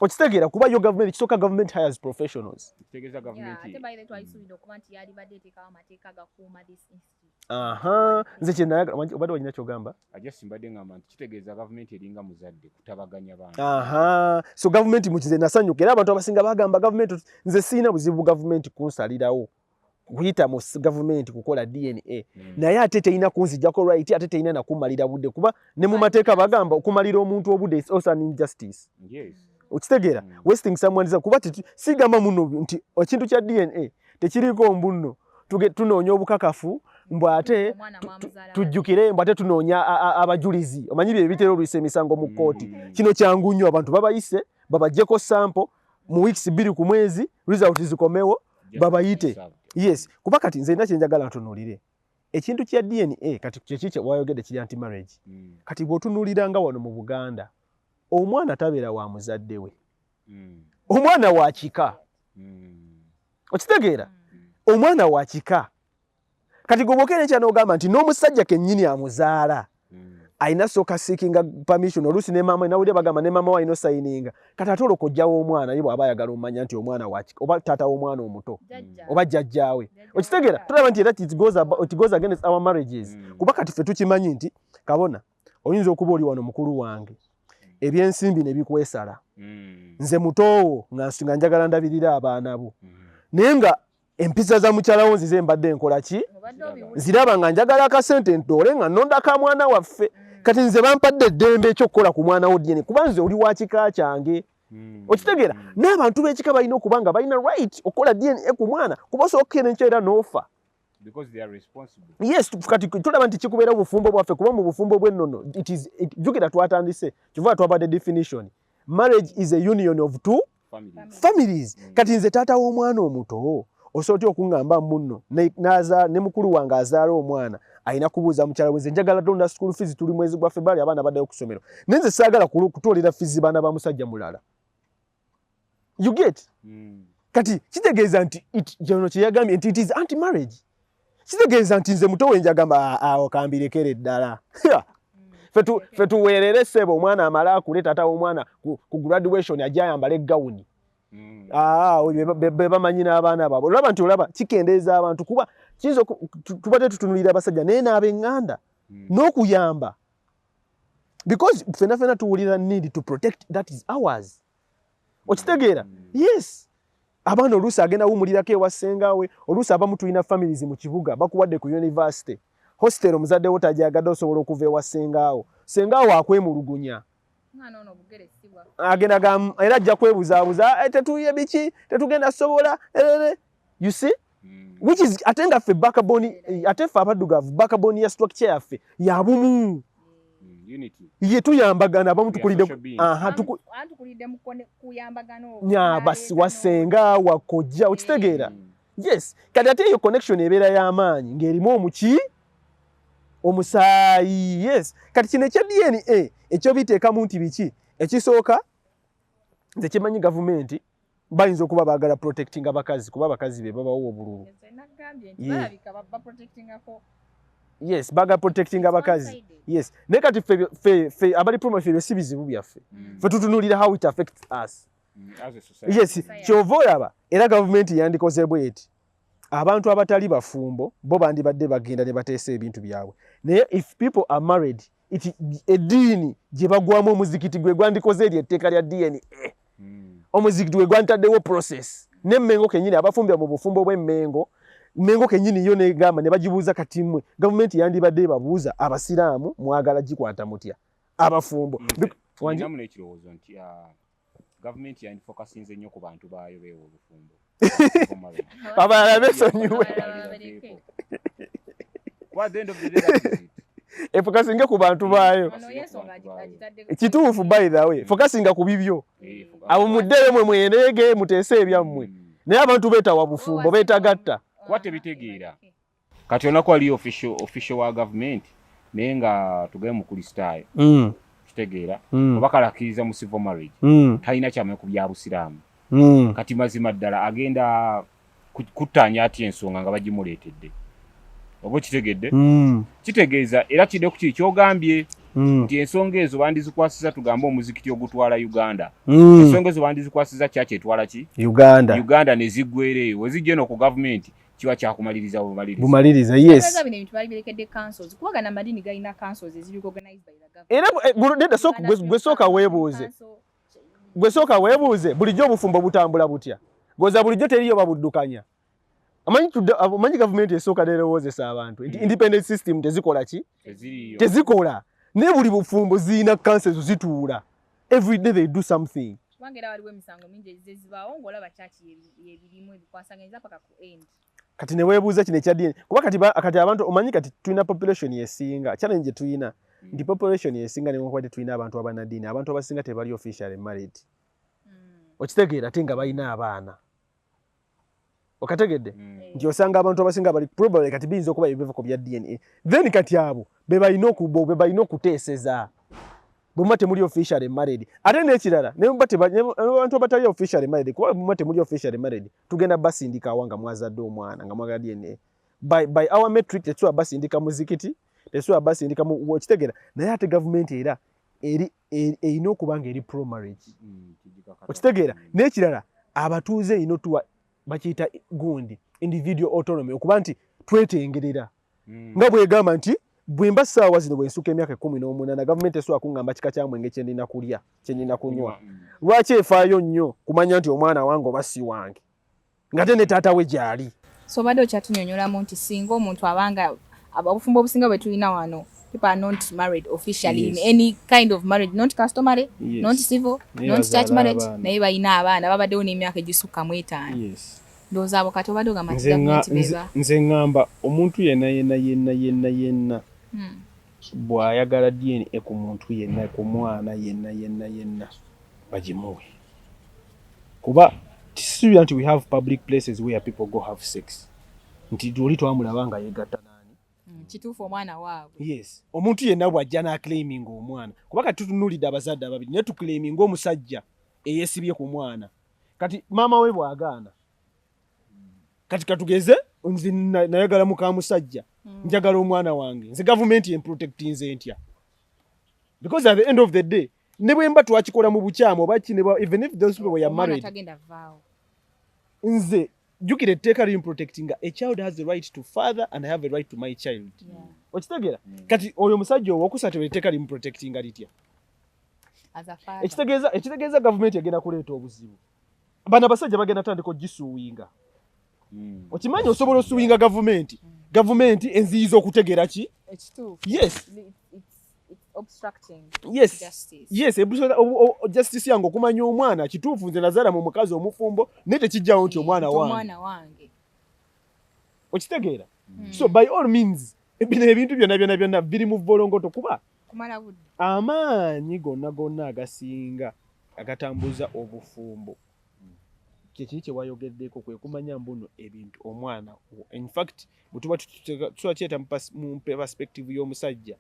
Speaker 3: Okitegeera kuba yo gavumenti kisooka gavumenti hires professionals.
Speaker 4: Kitegeeza gavumenti.
Speaker 2: Ate bayire twayisuubira okuba nti yali badde eteekawo amateeka agakuuma this institute.
Speaker 3: Nze kye nayagala obadde walina ky'ogamba?
Speaker 4: Ajja mbadde ngamba nti kitegeeza gavumenti eringa muzadde kutabaganya bantu.
Speaker 3: So gavumenti mu kize nasanyuka era abantu abasinga bagamba gavumenti nze siina buzibu gavumenti kunsalirawo kuyita mu gavumenti kukola DNA naye ate teina kunzijjako right ate teina nakumalira budde kuba ne mu mateeka bagamba okumalira omuntu obudde is also an injustice.
Speaker 4: Yes.
Speaker 3: Okitegeera wasting someone's kuba sigamba muno nti ekintu kya DNA tekiriko mbunno tunoonya obukakafu mbw ate tujjukire mbw ate tunoonya abajulizi omanyi bye bitera oluyisa emisango mu kkooti kino kyangu nnyo abantu babayise babaggyeko sample mu weeks 2 ku mwezi result zikomewo babayite. Yes, kuba kati nze nina kyenjagala ntunuulire ekintu kya DNA kati kyekikye wayogedde kiri anti marriage kati bw'otunuuliranga wano mu Buganda omwana tabeera wa muzadde we omwana wa kika okitegeera omwana wa kika kati gobokere kyano ogamba nti n'omusajja kennyini amuzaala aina soka seeking permission olusi ne mama na ule bagamba ne mama wa ino signinga kati atolo kojjawo omwana yibo abayagala omanya nti omwana waki oba tata omwana omuto oba jjajjaawe okitegera tulaba nti that it goes against our marriages kuba kati ffe tukimanyi nti kabona oyinza okuba oli wano mukulu wange ebyensimbi ne bikwesala nze mutoowo nga njagala ndabirira abaana bo naye nga empisa za mukyalawo nzize mbadde nkola ki nziraba nga njagala akasente ntoole nga nondaka mwana waffe kati nze bampadde eddembe ekyokukola ku mwana wo dyeni kuba nze oli wa kika kyange okitegeera n'abantu b'ekika balina okuba nga balina right okukola DNA ku mwana kuba osookera enkyo era n'ofa yes kati tulaba nti kikubeera obufumbo bwaffe kuba mu bufumbo bw'ennono jjukira twatandise kivuga twabadde definition marriage is a union of two families kati nze taata w'omwana omuto osobola okungamba munno ne mukulu wange azaala omwana alina kubuuza mukyala we nze njagala tonda school fees tuli mwezi gwa February abaana baddayo ku ssomero naye nze saagala kutwalira fees baana ba musajja mulala you get kati kitegeeza nti kyono kye yagambye nti it is anti marriage kitegeeza nti nze muto we njagamba okambirekere ddala fe tuweerere ssebo omwana amala akule taata w'omwana ku graduation ajja ayambala eggawuni be bamanyi n'abaana baabwe olaba nti olaba kikendeeza abantu kuba kiyinza tubadde tutunulira abasajja naye n'ab'eŋŋanda n'okuyamba because ffenna tuwulira need to protect that is ours okitegeera yes abaana oluusi agenda wuumulirako ewa ssengaawe oluusi abamu tulina families mu kibuga bakuwadde ku university hostel omuzadde wo tajagadde osobola okuva ewa ssengaawo ssengaawo akwemulugunya agenda era ajja kwebuzaabuza tetuye biki tetugenda sobola you see which is ate nga ffe backbone ate ffe abaddugavu backbone ya structure yaffe ya bumu ye tuyambagana abamu tukulidde basi wasenga wakojja okitegeera yes kati ate eyo connection ebeera y'amaanyi ng'erimu omuki omusaayi yes kati kino ekya DNA ekyo biteekamu nti biki ekisooka nze kimanyi gavumenti bayinza okuba baagala protecting abakazi kuba abakazi be babawo obululu yes baagala protecting abakazi yes naye kati fe abali promotion si bizibu byaffe fe tutunulira how it affects us yes kyova olaba era gavumenti yandikoze bweti abantu abatali bafumbo bo bandibadde bagenda ne bateesa ebintu byabwe naye if people are married eddiini gye bagwamu omuzikiti gwe gwandikoze eri etteeka lya DNA omuzikiti gwe gwantaddewo process n'emmengo kennyini abafumbira mu bufumbo bw'emmengo mengo kennyini yo negamba ne bagibuuza kati mmwe gavumenti yandibadde babuuza abasiraamu mwagala gikwata mutya abafumbo
Speaker 4: wanjamu n'ekirowoozo nti gavumenti yandifokasinze nnyo ku bantu baayo beewa obufumbo
Speaker 3: abalala besonyiwe efokasinge ku bantu baayo kituufu by the way fokasinga ku bibyo abo muddeyo mwe mweneege muteese ebyammwe naye abantu beetawa bufumbo beetagatta
Speaker 4: kuba tebitegeera kati onaku ali official wa gavumenti naye nga tugee mu kristaayo kitegeera oba kalakiriza mu civil marriage talina kyamaye ku bya busiraamu kati mazima ddala agenda kuttaanya atya ensonga nga bagimuleetedde oba kitegedde kitegeeza era kidde ku kiri kyogambye nti ensonga ezo bandizikwasiza tugambe omuzikiti ogutwala Uganda ensonga ezo bandizikwasiza kyaki etwala ki Uganda ne ziggwereyo we zijja eno ku gavumenti kiba kyakumaliriza
Speaker 3: bumaliriza yes
Speaker 2: kubagana amadini galina councils eziri organized by the
Speaker 3: government era gwe sooka weebuuze bulijjo obufumbo butambula butya goza bulijjo teriyo babuddukanya amanyi gavumenti esooka nerowoozesa abantu independent system tezikola ki tezikola naye buli bufumbo ziina councils zituula every day they do something
Speaker 2: wangera waliwo emisango mingi ezibaawo ng'olaba kyaki ebirimu ebikwasaganyiza paka ku end
Speaker 3: kati ne weebuuza kino ekya DNA kuba kati abantu omanyi kati tulina population yesinga challenge gye tulina nti population yesinga newankubadde tulina abantu abanaddiini abantu abasinga tebali officially married okitegeera ate nga balina abaana okategedde nti osanga abantu abasinga bali probably kati biyinza okuba ebivako bya DNA then kati abo be balina okuteeseza bwe temuli officially married ate n'ekirala abantu abatali officially married kuba bwe temuli officially married tugenda basindika awanga mwazadde omwana nga mwagala DNA by our metric tetwa basindika muzikiti tetwa basindika mu okitegera naye ate government era erina okubanga eri pro marriage okitegera n'ekirala abatuuze ino tuwa bakiyita gundi individual autonomy okuba nti twetengerera nga bwegamba nti bwemba ssaawa zino bwensuka emyaka 18 gavumenti esobola kuŋŋamba kika kya mwenge kye ndina kulya kye ndina kunywa lwaki efaayo nnyo kumanya nti omwana wange oba si wange ngate ne taata we gy'ali.
Speaker 2: So obadde okyatunyonyolamu nti singa omuntu abanga obufumbo obusinga bwe tulina wano people are not married officially in any kind of marriage, not customary, not civil, not church marriage, naye balina abaana babaddewo n'emyaka egisukka mu 5. Ndowooza abo kati obadde ogamba nti gavumenti beba.
Speaker 3: Nze ŋŋamba omuntu yenna bw'ayagala DNA ku muntu yenna ku mwana yenna bagimuwe kuba tisibira nti we have public places where people go have sex nti oli twamulaba nga yegatta nani
Speaker 2: kituufu omwana waabwe.
Speaker 3: Yes, omuntu yenna bw'ajja n'aclaiming omwana kuba kati tutunuulidde abazadde ababiri naye tuclaiming omusajja eyeesibye ku mwana kati maama we bw'agaana kati katugeze nzi nayagala muka musajja njagala omwana wange nze gavumenti emprotecti nze ntya because at the end of the day ne bwe mba twakikola mu bukyamu oba kinebwa even if those people were married nze jukira etteeka liri protecting a child has the right to father and I have a right to my child. Okitegeera kati oyo musajja owokusatu etteeka liri protecting litya ekitegeeza gavumenti egenda kuleeta obuzibu bano abasajja bagenda tandika ogisuuwinga. Okimanyi osobola osuwinga gavumenti enziyiza okutegeera ki yes
Speaker 2: obstructing
Speaker 3: justice yange okumanya omwana kituufu nze nazaala mu mukazi omufumbo naye tekijjawo nti omwana wange okitegeera so by all means bino ebintu byonna biri mu volongoto kuba amaanyi gonna agasinga agatambuza obufumbo kyekiri kye wayogeddeko kwe kumanya mbuno ebintu omwana in fact bwetuba tukyeta mu perspective y'omusajja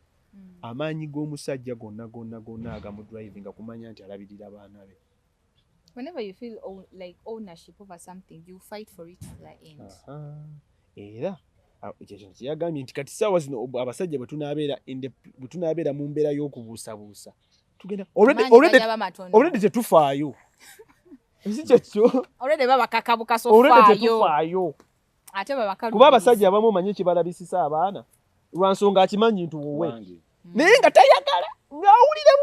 Speaker 3: amaanyi g'omusajja gonna agamudravinga kumanya nti alabirira abaana be.
Speaker 2: Whenever you feel like ownership over something you fight for it to the end.
Speaker 3: Era ekyo kintu kyeyagambye nti kati ssaawa zino abasajja bwe tunaabeera mu mbeera y'okubuusabuusa tugenda already tetufaayo kuba abasajja abamu omanyi ekibalabisisa abaana lwa nsonga akimanyi nti wowe naye nga tayagala ng'awulire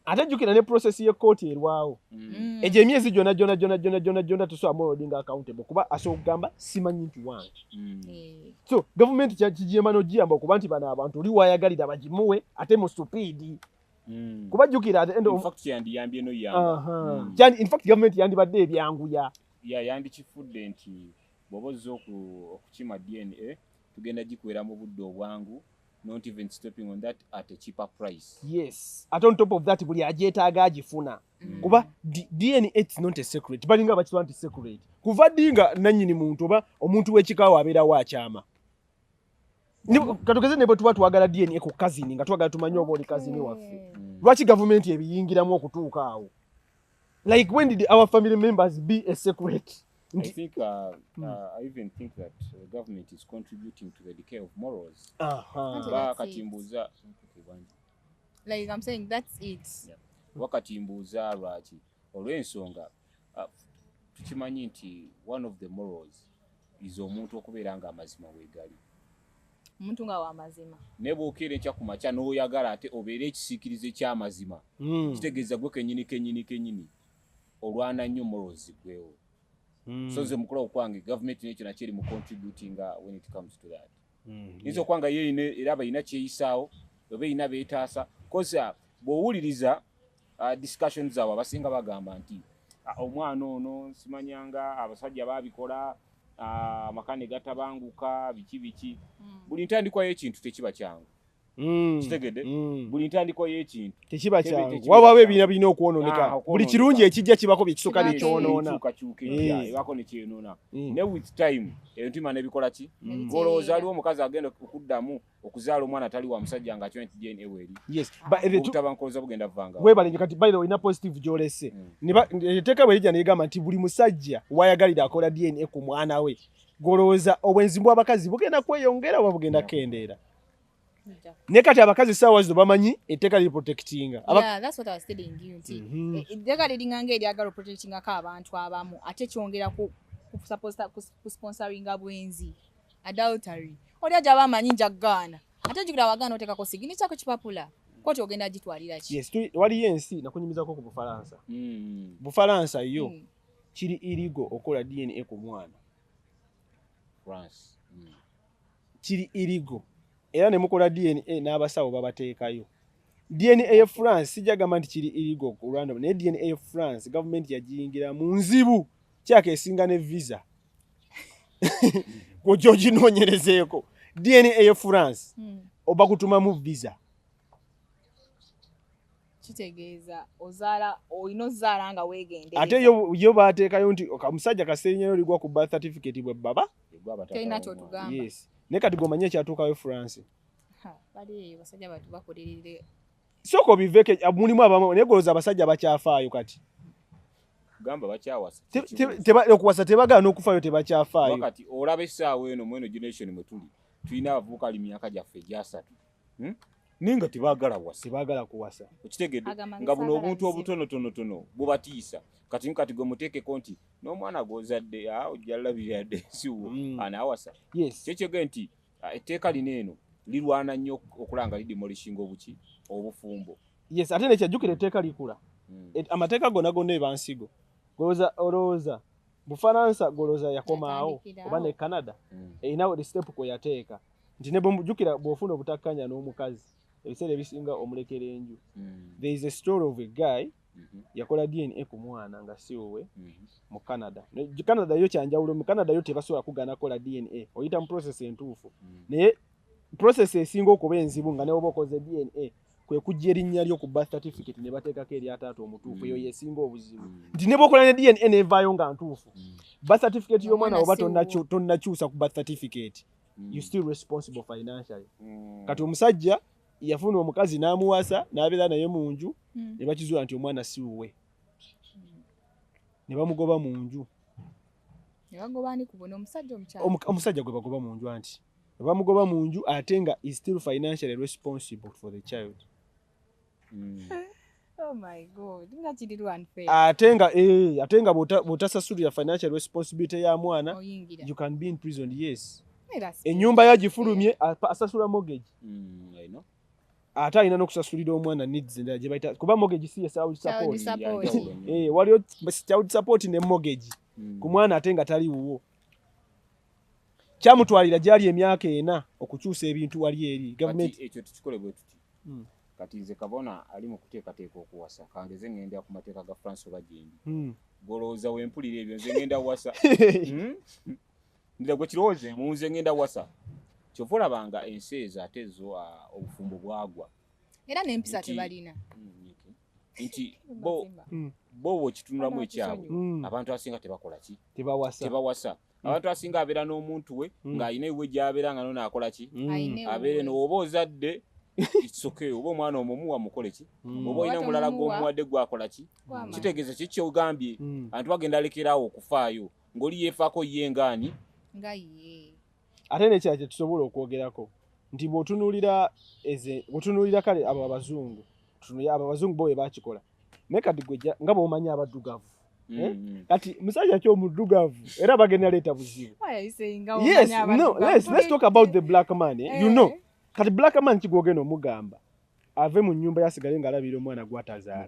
Speaker 3: ate jjukira ne process y'ekkooti erwawo egyo emyezi gyonna tusobola odinga accountable kuba asobola okugamba simanyi nti wange. So gavumenti kigiyamba n'ogiyamba okuba nti bano abantu oli wayagalira bagimuwe ate mu stupiidi kuba jjukira in fact gavumenti yandibadde ebyanguya
Speaker 4: yandikifudde nti bw'oba ozze okukima DNA tugenda gikwera mu budde obwangu not even stopping on that at a cheaper price.
Speaker 3: Yes, at on top of that buli agyetaaga agifuna kuba DNA it's not a secret balinga bakitwa nti secret kuva dinga nannyini muntu oba omuntu w'ekikaawo abeerawo akyama katugeze ne bwe tuba twagala DNA ku kazini nga twagala tumanye oba oli kazini waffe lwaki gavumenti ebiyingiramu okutuuka awo like when did our family members be a secret?
Speaker 4: I think I even think that the government is contributing to the decay of morals. Wakatimbuza
Speaker 2: like I'm saying that's it.
Speaker 4: Wakatimbuza lwaki olw'ensonga tukimanyi nti one of the morals is omuntu okubeera nga amazima weegali.
Speaker 2: Omuntu nga w'amazima
Speaker 4: ne bw'okeera enkya ku makya n'oyagala ate obeere ekisiikirize ky'amazima kitegeeza gwe kennyini olwana nnyo morals gwewo. So nze mukulu okwange gavumenti n'ekyo nakyo eri mu contributing when it comes to that. Yinza okwanga era balina kyeyisaawo oba erina beetaasa kosa bw'owuliriza discussions zaabwe abasinga bagamba nti omwana ono simanyanga abasajja baabikola amaka ne gatabanguka biki buli ntandikwayo ekintu tekiba kyangu kitegedde buli ntandiko y'ekintu
Speaker 1: tekiba kyangu wabaawo ebiina birina okwonooneka buli kirungi ekijja kibako byekisooka nekyonoona
Speaker 4: ebako nekyonoona ne with time entima nebikola ki ng'olowooza aliwo omukazi agenda okuddamu okuzaala omwana atali wa musajja nga kyo nti DNA weeri obutabankoza bugenda vanga
Speaker 1: webalenje kati by the way ina positive gyolese eteeka bwe lijja negamba nti buli musajja wayagalira akola DNA ku mwana we golowooza obwenzi bw'abakazi bugenda kweyongera oba bugenda kendeera ne kati abakazi saawa zino bamanyi etteeka liri protectinga
Speaker 2: that's what I was telling you nti etteeka liringanga eryagala protectingako abantu abamu ate kyongera ku sponsoringa bwenzi adultery oli aja bamanyi njagaana ate jukira wagaana oteekako sigini kyako kipapula koti ogenda gitwalira ki
Speaker 1: yes waliyo ensi nakunyumizako ku Bufalansa Bufalansa yo kiri irigo okola DNA ku mwana
Speaker 4: France
Speaker 1: kiri irigo era ne mukola DNA n'abasawo babateekayo DNA ya France sijagamba nti kiri irigo ku random ne DNA ya France government yagiyingira mu nzibu kyake esinga ne visa ko George nonyerezeeko DNA ya France oba kutuma mu visa
Speaker 2: kitegeeza ozaala oyina ozaala nga weegende
Speaker 1: ate yo baateekayo nti omusajja kasenyeyo ligwa ku birth certificate bwe baba
Speaker 2: teyina kyotugamba
Speaker 1: yes ne kati gomanye ekyatuukayo France
Speaker 2: bali basajja batu bakolerere
Speaker 1: soko biveke mulimu abamu negoloza abasajja bakyafaayo kati
Speaker 4: gamba bakyawasa
Speaker 1: okuwasa tebagaana okufaayo tebakyafaayo
Speaker 4: wakati olaba essaawa eno mweno generation mwe tuli tulina abavubuka ali myaka gyaffe egyasatu ninga tebaagala wasa
Speaker 1: tebaagala kuwasa
Speaker 4: okitegedde nga buno obuntu obutonotonotono bubatiisa kati gwe muteekeko nti n'omwana gw'ozadde ojja labirira dde siwo anaawasa kyekyege nti etteeka lino eno lirwana nnyo okulanga lidemolishinga obuki obufumbo
Speaker 1: yes ate nekyajjukira etteeka likula amateeka gonna gonna ebansigo olowooza Bufalansa golooza yakomaawo oba ne Canada erinawo the step kwe yateeka nti ne bwemujjukira bw'ofuna obutakkanya n'omukazi ebiseera ebisinga omulekera enju there is a story of a guy yakola DNA ku mwana nga siwowe mu Canada yo kyanjawulo mu Canada yo tebasobola kugaana kola DNA oyita mu process entuufu naye process esinga okuba enzibu nga ne oba okoze DNA kwe kujja erinnya lyo ku birth certificate ne bateekako eri ataata omutuufu eyo yesinga obuzibu nti ne bwokola ne DNA nevaayo nga ntuufu birth certificate y'omwana oba tonnakyusa ku birth certificate you still responsible financially kati omusajja yafuna omukazi n'amuwasa n'abeera naye mu nju ne bakizuula nti omwana si wuwe ne bamugoba mu nju omusajja gwe bagoba mu nju anti ne bamugoba mu nju ate nga is still financially responsible for the child
Speaker 2: oh my god nga kiri unfair
Speaker 1: ate nga bw'otasasulira financial responsibility ya mwana you can be in prison yes ennyumba yagifulumye asasula mortgage ate alina n'okusasulira omwana needs endala gye bayita kuba mortgage si child support waliyo child support ne mortgage ku mwana ate nga tali wuwo kyamutwalira gyali emyaka 4 okukyusa ebintu wali eri government
Speaker 4: ekyo tukikole bwe tuti kati nze kabona ali mu kuteekateeka okuwasa kangeze ngenda ku mateeka ga France oba gyendi golowooza wempulira ebyo nze ngenda wasa ndira gwe kirowooze munze ngenda wasa kyova olabanga ensi ezo ate zo obufumbo bwagwa
Speaker 2: era n'empisa tebalina
Speaker 4: nti bo kitunulamu ekyabwe abantu asinga tebakola ki tebawasa abantu asinga abeera n'omuntu we ng'alina ewe gy'abeera nga nona akola ki abeere n'oba ozadde itsoke oba omwana omumu wamukole ki oba olina mulala gw'omuwadde gwakola ki kitegeeza ki kyogambye abantu bagenda alekeraawo okufaayo ng'oli yeefaako ye ngaani
Speaker 2: nga ye
Speaker 1: ate n'ekirala kye tusobola okwogerako nti bw'otunuulira kale abo abazungu bo bwe bakikola naye kati gwe nga bw'omanyi abaddugavu kati musajja ki omuddugavu era bagenda leeta buzibu yes no let's talk about the black man you know kati black man kigwogenda omugamba ave mu nnyumba yasigale ng'alabira omwana gw'atazaala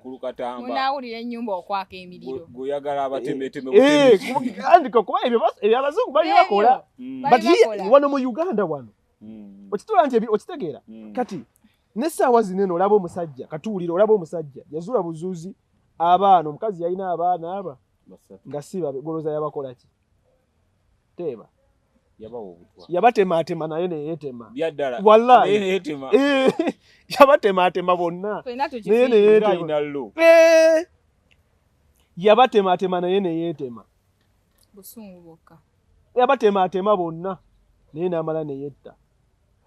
Speaker 2: munaawulira ennyumba okwaka emiriro
Speaker 4: gw'oyagala abatemeteme
Speaker 1: andika kuba ebyo abazungu bali bakola but wano mu Uganda wano okitula nti okitegeera kati n'essaawa zino eno olaba omusajja katuwulira olaba omusajja yazuula buzuuzi abaana omukazi yalina abaana aba nga si babe golooza yabakola ki teeba
Speaker 4: yabawo obutwa
Speaker 1: yabatematema naye neyeetema
Speaker 4: byaddala
Speaker 1: wallahi
Speaker 4: naye neyeetema
Speaker 1: yabatematema bonna
Speaker 2: Ffenna
Speaker 1: naye
Speaker 2: tukifiirwa.
Speaker 1: neyeetema
Speaker 4: alina lo
Speaker 1: yabatematema naye neyeetema
Speaker 2: busungu bwokka.
Speaker 1: yabatematema bonna naye n'amala neyetta.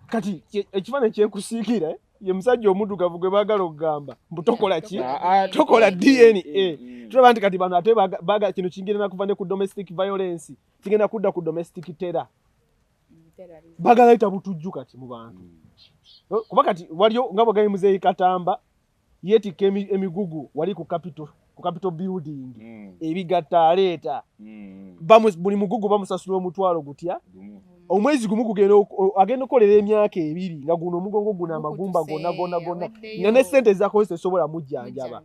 Speaker 1: Kati ekifaananyi kyenkusiikira ye musajja omuddugavu gwe baagala okugamba mbu tokola ki tokola DNA. Tulaba nti kati bano ate baagala kino kigenda na kuva ne ku domestic violence kigenda kudda ku domestic terror. Baagala yita butujju kati mu bantu kuba kati waliyo nga bwagayi Muzeeyi Katamba yeetikka emigugu wali ku capital building ebigatta aleeta buli mugugu bamusasula omutwalo gutya omwezi gumu agenda okukolera emyaka 2 nga guno omugongo guno amagumba gonna nga ne ssente zakozesa esobola mujjanjaba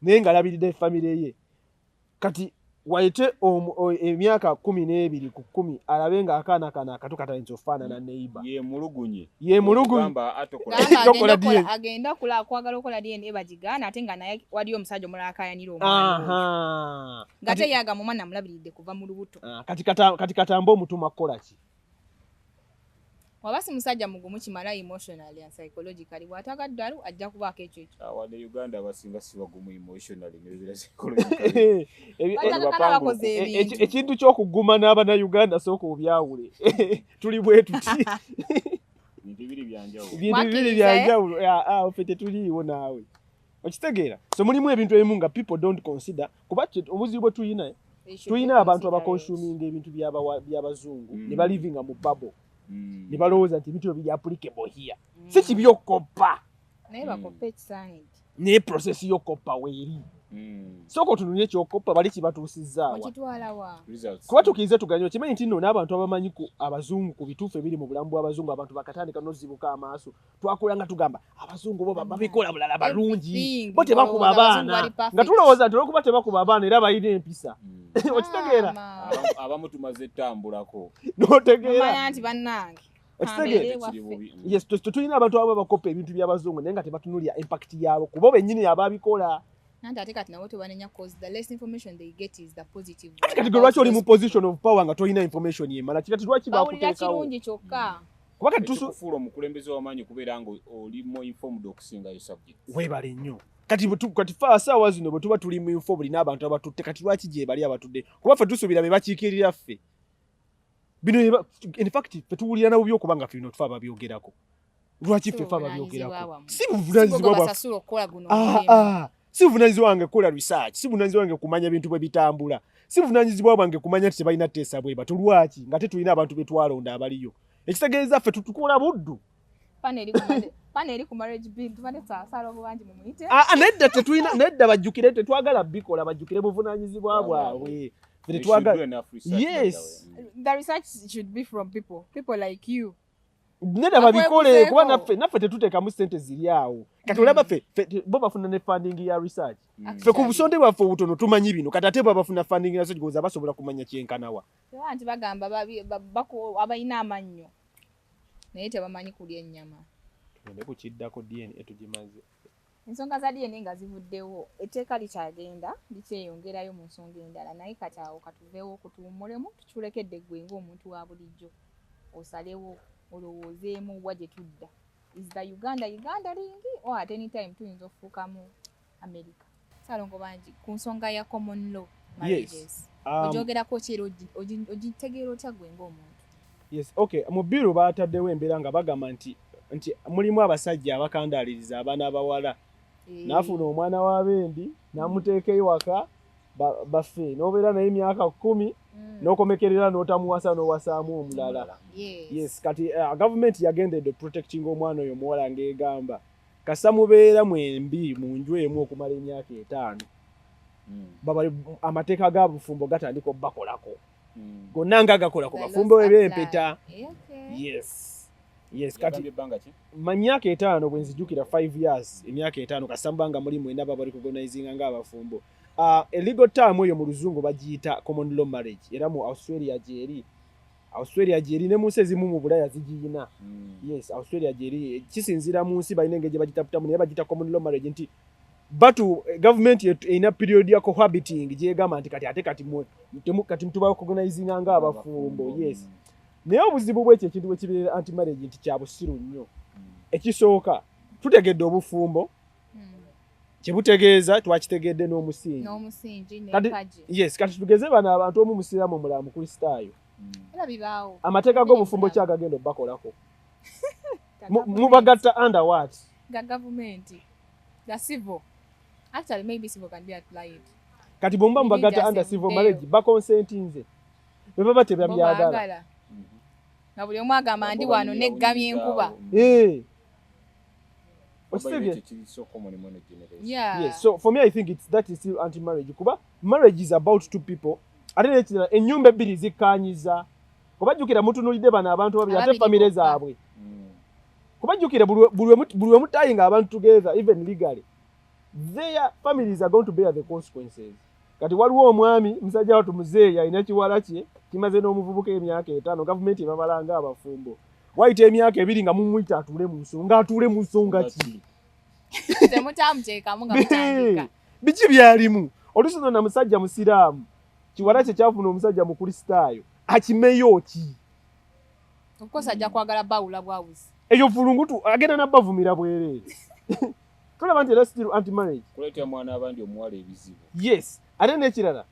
Speaker 1: naye nga alabiridde famire ye. Kati wayite emyaka 12 ku 10 alabe nga akaana kana akato katayinza okufaanana neighbor
Speaker 4: ye mulugumye
Speaker 1: gamba
Speaker 2: agenda kwagala okukola DNA bagigaana ate nga naye waliyo omusajja omulala akayanira omwana nga ate yagamba omwana amulabiridde kuva mu lubuto.
Speaker 1: Kati Katamba omutuma kukola ki?
Speaker 2: Waba si musajja mugumu kimala emotionally and psychologically bw'atagadde alu ajja kubaako ekyo ekyo.
Speaker 4: Awadde Uganda abasinga si bagumu emotionally nebira psychologically.
Speaker 1: Ekintu ky'okuguma n'Abannayuganda sooka obyawule. Tuli bwe tuti.
Speaker 4: Bintu
Speaker 1: bibiri byanjawulo. Ffe tetuliiwo naawe. Okitegeera? So mulimu ebintu ebimu nga people don't consider kuba obuzibu bwe tuyina abantu abakonsuminga ebintu by'abazungu ne balivinga mu bubble. Ne balowooza nti ebintu biri applicable here. Si kibi okoppa.
Speaker 2: Naye bakoppa ekisaanyi.
Speaker 1: Naye process y'okoppa weeri. Sooka otunulye ekyokoppa bali kibatuusizza wa.
Speaker 2: Wakitwala wa.
Speaker 1: Kuba tukirize tuganye okimanyi nti nno n'abantu abamanyi ku abazungu ku bituufu ebiri mu bulamu bw'abazungu abantu bakatandika n'ozibuka amaaso twakola nga tugamba abazungu bo babikola bulala balungi bo tebakuba abaana nga tulowooza nti olwokuba tebakuba abaana era balina empisa. Okitegeera?
Speaker 4: Abamu tumaze ettambulako.
Speaker 1: N'otegeera?
Speaker 2: Nti bannange.
Speaker 1: Yes, tulina abantu abo bakopa ebintu by'abazungu naye nga tebatunulya impact yaabo kubo bennyini ababikola.
Speaker 2: Nanti ate kati nabo tebanenya cause the less information they get is the positive.
Speaker 1: Kati lwaki oli mu position of power nga tolina information yemala kati lwaki bakuteekawo?
Speaker 2: Kirungi kyokka.
Speaker 1: Kuba kati
Speaker 4: tufuula omukulembeze w'amaanyi kubeera nga oli more informed okusinga yo subject.
Speaker 1: Weebale nnyo. Kati ffe saawa zino bwe tuba tuli mu informed n'abantu abatutte kati lwaki gye bali abatudde kuba ffe tusuubira be bakiikirira ffe. Bino in fact ffe tuwulira nabo by'okuba nga ffe bino tufa babyogerako. Lwaki ffe fa babyogerako? Si buvunaanyizibwa bwaffe. Si buvunaanyizibwa wange kukola research, si buvunaanyizibwa wange kumanya ebintu bwe bitambula, si buvunaanyizibwa wange kumanya nti tebalina tteesa bwe batu. Lwaki nga tetulina abantu be twalonda abaliyo? Ekitegeeza ffe tutukola buddu.
Speaker 2: Paneri ku marriage bill tubadde twasala obubangi mu muyite.
Speaker 1: Nedda tetulina nedda bajjukire tetwagala bikola bajjukire buvunaanyizibwa bwabwe. Yes.
Speaker 2: The research should be from people like you.
Speaker 1: Nedda babikole kuba naffe tetuteekamu ssente ziri awo. Kati olaba ffe bo bafuna ne funding ya research. Ffe ku busonde bwaffe obutono tumanyi bino kati ate bafuna funding ya research goza basobola kumanya kyenkanawa.
Speaker 2: Anti bagamba abalina amannyo naye tebamanyi kulya ennyama.
Speaker 1: Tugende ku kiddako DNA tugimaze.
Speaker 2: Ensonga za DNA nga zivuddewo etteeka likyagenda likyeyongerayo mu nsonga endala naye kati awo katuveewo kutuwummulemu tukirekedde ggwe ng'omuntu wa bulijjo osalewo olowoozeemu wa gye tudda. Is the Uganda lingi or at any time tuyinza okufuukamu America? Salongo bangi ku nsonga ya common law marriages. Ojogerako ki era ogitegeera otya ggwe ng'omuntu?
Speaker 1: Yes, okay. Mu biro baataddewo embeera nga bagamba nti mulimu abasajja abakandaaliriza abaana abawala. N'afuna omwana w'abendi n'amuteeka ewaka baffe n'obeera naye emyaka 10 n'okomekerera n'otamuwasa n'owasaamu omulala. Yes, kati government yagendedde protecting omwana oyo omuwala ng'egamba kasa mubeera mwembi mu nju emu okumala emyaka 5. Amateeka ga bufumbo gatandika obbakolako. Gonna nga gakola ku bafumbo b'empeta. Yes, kati myaka 5 bwe nzijukira 5 years emyaka 5 kasamba nga muri mwenda baba bali kugonaizinga nga abafumbo. Illegal term eyo mu luzungu bagiyita common law marriage era mu Australia gyeri ne mu nsi ezimu mu Bulaya zigiyina. Yes, Australia gyeri kisinzira mu nsi balina engeri gye bagitaputamu naye bagiyita common law marriage nti batu government ina period ya cohabiting gyegamba nti kati mutuba recognizinga nga abafumbo. Yes, naye obuzibu bw'ekyo ekintu bwe kibeera anti marriage nti kya busiru nnyo. Ekisooka tutegedde obufumbo kyebutegeeza twakitegedde n'omusingi yes kati tugeze bano abantu omu musiraamu omulala mukristaayo amateeka g'obufumbo kyagagenda obbakolako mubagatta under what
Speaker 2: ga government ga civil actually maybe civil can be applied
Speaker 1: kati bomba mubagatta under civil marriage bakonsentinze be baba tebabyagala
Speaker 2: na buli omu agamba ndi wano neggamye enkuba
Speaker 1: yes so for me I think that is still anti-marriage kuba marriage is about two people ate nekirala ennyumba ebbiri zikkaanyiza kubajjukira mutunulidde bano abantu babiri ate famire zaabwe kubajjukira buli wemu tying abantu together even legally their families are going to bear the consequences. Kati waliwo omwami musajja watu muzeeyi alina kiwala kye kimaze n'omuvubuka emyaka 5 gavumenti ebabalanga abafumbo wayita emyaka 2 nga mumuyita atuule mu nsonga ki
Speaker 2: temutamuteekamu nga mutandika
Speaker 1: biki byalimu olusono na musajja musiraamu kiwala kye kyafuna omusajja mukristaayo akimeyo ki
Speaker 2: okukosa ajja kwagala bawula bwawuzi
Speaker 1: eyo fulungutu agenda nabavumira bwereere tulaba nti era still anti-marriage
Speaker 4: kuleetera mwana abandi omuwala ebizibu
Speaker 1: yes ate n'ekirala